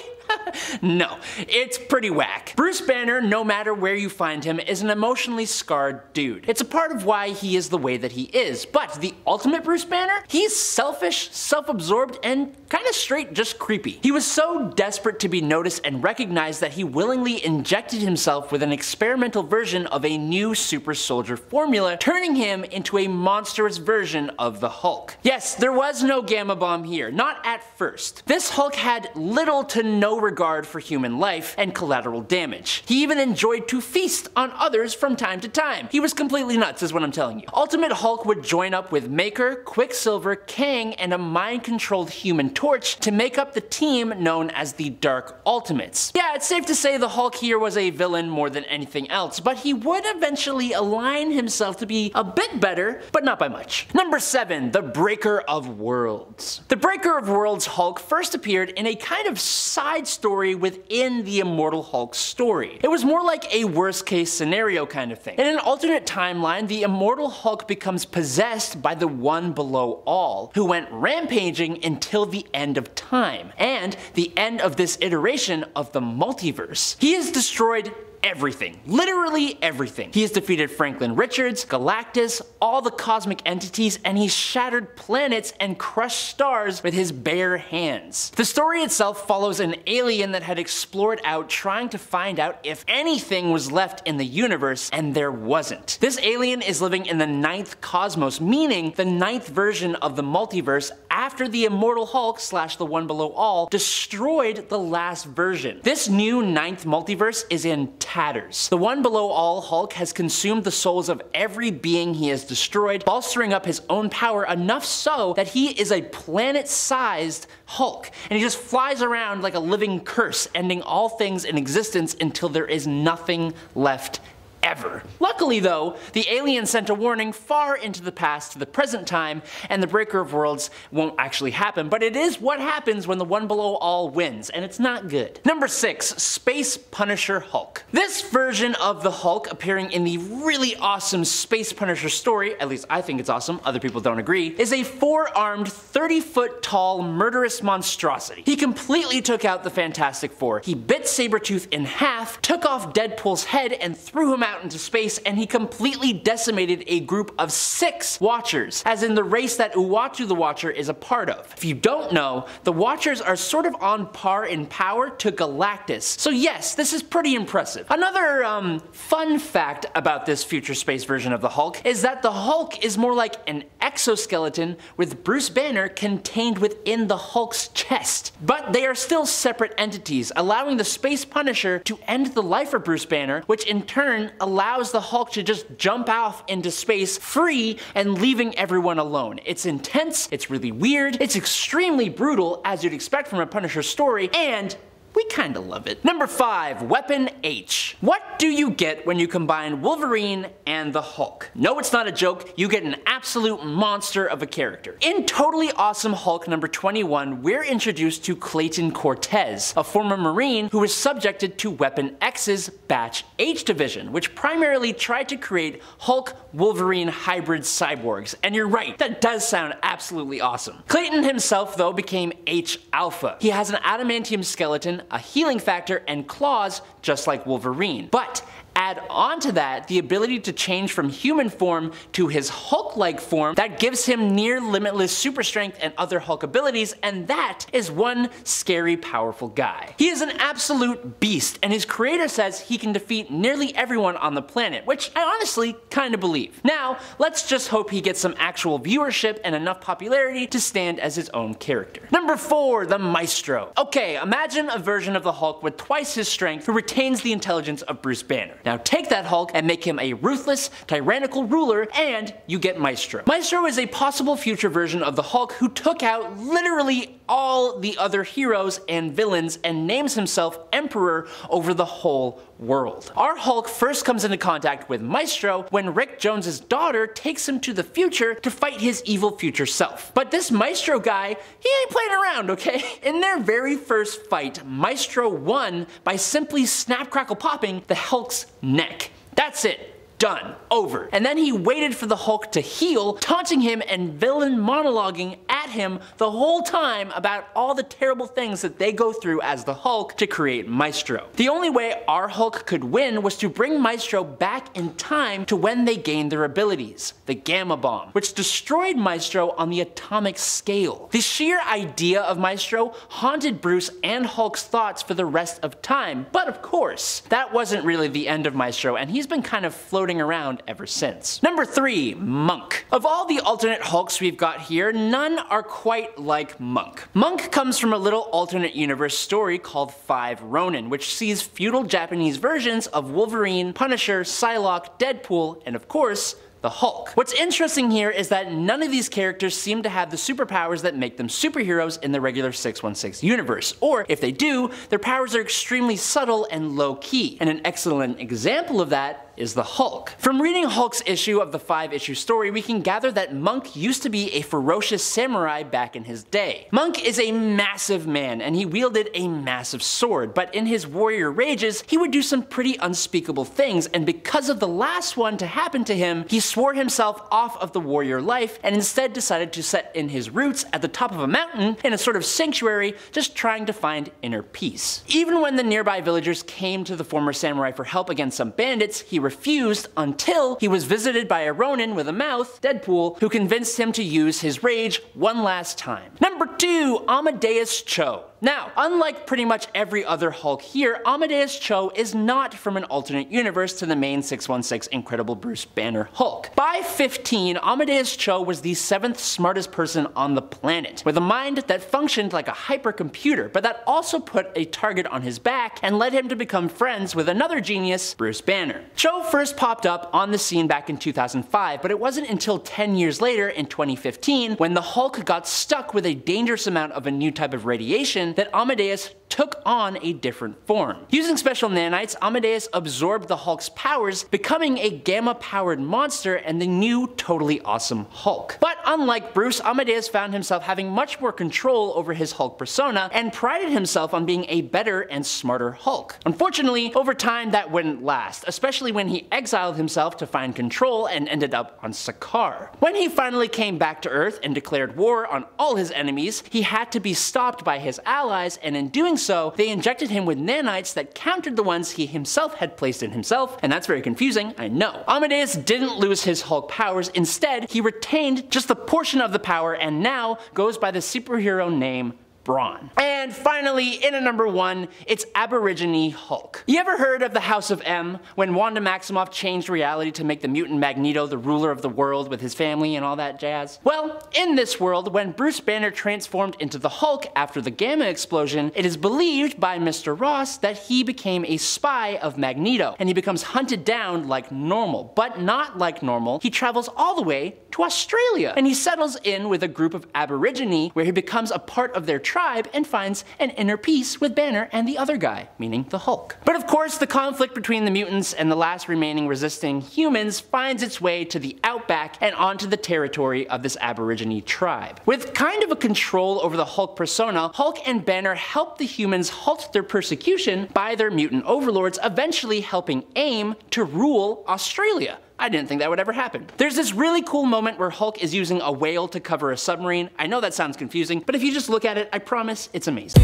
No, it's pretty whack. Bruce Banner, no matter where you find him, is an emotionally scarred dude. It's a part of why he is the way that he is, but the Ultimate Bruce Banner? He's selfish, self-absorbed, and kinda straight just creepy. He was so desperate to be noticed and recognized that he willingly injected himself with an experimental version of a new super soldier formula, turning him into a monstrous version of the Hulk. Yes, there was no gamma bomb here, not at first. This Hulk had little to no regard for human life and collateral damage. He even enjoyed to feast on others from time to time. He was completely nuts is what I'm telling you. Ultimate Hulk would join up with Maker, Quicksilver, Kang, and a mind-controlled Human Torch to make up the team known as the Dark Ultimates. Yeah, it's safe to say the Hulk here was a villain more than anything else, but he would eventually align himself to be a bit better, but not by much. Number 7, the Breaker of Worlds. The Breaker of Worlds Hulk first appeared in a kind of side story within the Immortal Hulk story. It was more like a worst case scenario kind of thing. In an alternate timeline, the Immortal Hulk becomes possessed by the One Below All, who went rampaging until the end of time, and the end of this iteration of the multiverse. He has destroyed everything. Literally everything. He has defeated Franklin Richards, Galactus, all the cosmic entities, and he shattered planets and crushed stars with his bare hands. The story itself follows an alien that had explored out trying to find out if anything was left in the universe, and there wasn't. This alien is living in the 9th cosmos, meaning the 9th version of the multiverse after the Immortal Hulk / the One Below All destroyed the last version. This new 9th multiverse is in tatters. The One Below All Hulk has consumed the souls of every being he has destroyed, bolstering up his own power enough so that he is a planet-sized Hulk, and he just flies around like a living curse, ending all things in existence until there is nothing left ever. Luckily though, the alien sent a warning far into the past to the present time, and the Breaker of Worlds won't actually happen, but it is what happens when the One Below All wins, and it's not good. Number 6, Space Punisher Hulk. This version of the Hulk, appearing in the really awesome Space Punisher story, at least I think it's awesome, other people don't agree, is a 4-armed, 30-foot tall, murderous monstrosity. He completely took out the Fantastic Four. He bit Sabretooth in half, took off Deadpool's head, and threw him out into space, and he completely decimated a group of 6 Watchers, as in the race that Uatu the Watcher is a part of. If you don't know, the Watchers are sort of on par in power to Galactus, so yes, this is pretty impressive. Another fun fact about this future space version of the Hulk is that the Hulk is more like an exoskeleton with Bruce Banner contained within the Hulk's chest. But they are still separate entities, allowing the Space Punisher to end the life of Bruce Banner, which in turn allows the Hulk to just jump off into space free and leaving everyone alone. It's intense, it's really weird, it's extremely brutal as you'd expect from a Punisher story, and we kinda love it. Number 5, Weapon H. What do you get when you combine Wolverine and the Hulk? No, it's not a joke, you get an absolute monster of a character. In Totally Awesome Hulk number 21, we're introduced to Clayton Cortez, a former Marine who was subjected to Weapon X's Batch H division, which primarily tried to create Hulk-Wolverine hybrid cyborgs. And you're right, that does sound absolutely awesome. Clayton himself, though, became H-Alpha. He has an adamantium skeleton, a healing factor, and claws just like Wolverine. But add on to that the ability to change from human form to his Hulk-like form that gives him near limitless super strength and other Hulk abilities, and that is one scary powerful guy. He is an absolute beast, and his creator says he can defeat nearly everyone on the planet, which I honestly kinda believe. Now, let's just hope he gets some actual viewership and enough popularity to stand as his own character. Number 4, the Maestro. Okay, imagine a version of the Hulk with twice his strength who retains the intelligence of Bruce Banner. Now take that Hulk and make him a ruthless, tyrannical ruler, and you get Maestro. Maestro is a possible future version of the Hulk who took out literally all the other heroes and villains and names himself emperor over the whole world. Our Hulk first comes into contact with Maestro when Rick Jones's daughter takes him to the future to fight his evil future self. But this Maestro guy, he ain't playing around, okay? In their very first fight, Maestro won by simply snap crackle popping the Hulk's neck. That's it. Done. Over. And then he waited for the Hulk to heal, taunting him and villain monologuing at him the whole time about all the terrible things that they go through as the Hulk to create Maestro. The only way our Hulk could win was to bring Maestro back in time to when they gained their abilities, the Gamma Bomb, which destroyed Maestro on the atomic scale. The sheer idea of Maestro haunted Bruce and Hulk's thoughts for the rest of time, but of course, that wasn't really the end of Maestro, and he's been kind of floating around ever since. Number 3, Monk. Of all the alternate Hulks we've got here, none are quite like Monk. Monk comes from a little alternate universe story called 5 Ronin, which sees feudal Japanese versions of Wolverine, Punisher, Psylocke, Deadpool, and of course, the Hulk. What's interesting here is that none of these characters seem to have the superpowers that make them superheroes in the regular 616 universe, or if they do, their powers are extremely subtle and low-key, and an excellent example of that is the Hulk. From reading Hulk's issue of the 5-issue story, we can gather that Monk used to be a ferocious samurai back in his day. Monk is a massive man, and he wielded a massive sword, but in his warrior rages, he would do some pretty unspeakable things, and because of the last one to happen to him, he swore himself off of the warrior life and instead decided to set in his roots at the top of a mountain in a sort of sanctuary, just trying to find inner peace. Even when the nearby villagers came to the former samurai for help against some bandits, he refused until he was visited by a Ronin with a mouth, Deadpool, who convinced him to use his rage one last time. Number 2, Amadeus Cho. Now, unlike pretty much every other Hulk here, Amadeus Cho is not from an alternate universe to the main 616 Incredible Bruce Banner Hulk. By 15, Amadeus Cho was the 7th smartest person on the planet, with a mind that functioned like a hypercomputer, but that also put a target on his back and led him to become friends with another genius, Bruce Banner. Cho first popped up on the scene back in 2005, but it wasn't until 10 years later in 2015 when the Hulk got stuck with a dangerous amount of a new type of radiation that Amadeus took on a different form. Using special nanites, Amadeus absorbed the Hulk's powers, becoming a gamma-powered monster and the new totally awesome Hulk. But unlike Bruce, Amadeus found himself having much more control over his Hulk persona and prided himself on being a better and smarter Hulk. Unfortunately, over time that wouldn't last, especially when he exiled himself to find control and ended up on Sakaar. When he finally came back to Earth and declared war on all his enemies, he had to be stopped by his allies, and in doing so, they injected him with nanites that countered the ones he himself had placed in himself, and that's very confusing, I know. Amadeus didn't lose his Hulk powers, instead he retained just a portion of the power and now goes by the superhero name Brawn. And finally, in at number 1, it's Aborigine Hulk. You ever heard of the House of M, when Wanda Maximoff changed reality to make the mutant Magneto the ruler of the world with his family and all that jazz? Well, in this world, when Bruce Banner transformed into the Hulk after the Gamma explosion, it is believed by Mr. Ross that he became a spy of Magneto, and he becomes hunted down like normal. But not like normal, he travels all the way to Australia, and he settles in with a group of Aborigine where he becomes a part of their tribe and finds an inner peace with Banner and the other guy, meaning the Hulk. But of course, the conflict between the mutants and the last remaining resisting humans finds its way to the outback and onto the territory of this Aborigine tribe. With kind of a control over the Hulk persona, Hulk and Banner help the humans halt their persecution by their mutant overlords, eventually helping AIM to rule Australia. I didn't think that would ever happen. There's this really cool moment where Hulk is using a whale to cover a submarine. I know that sounds confusing, but if you just look at it, I promise it's amazing.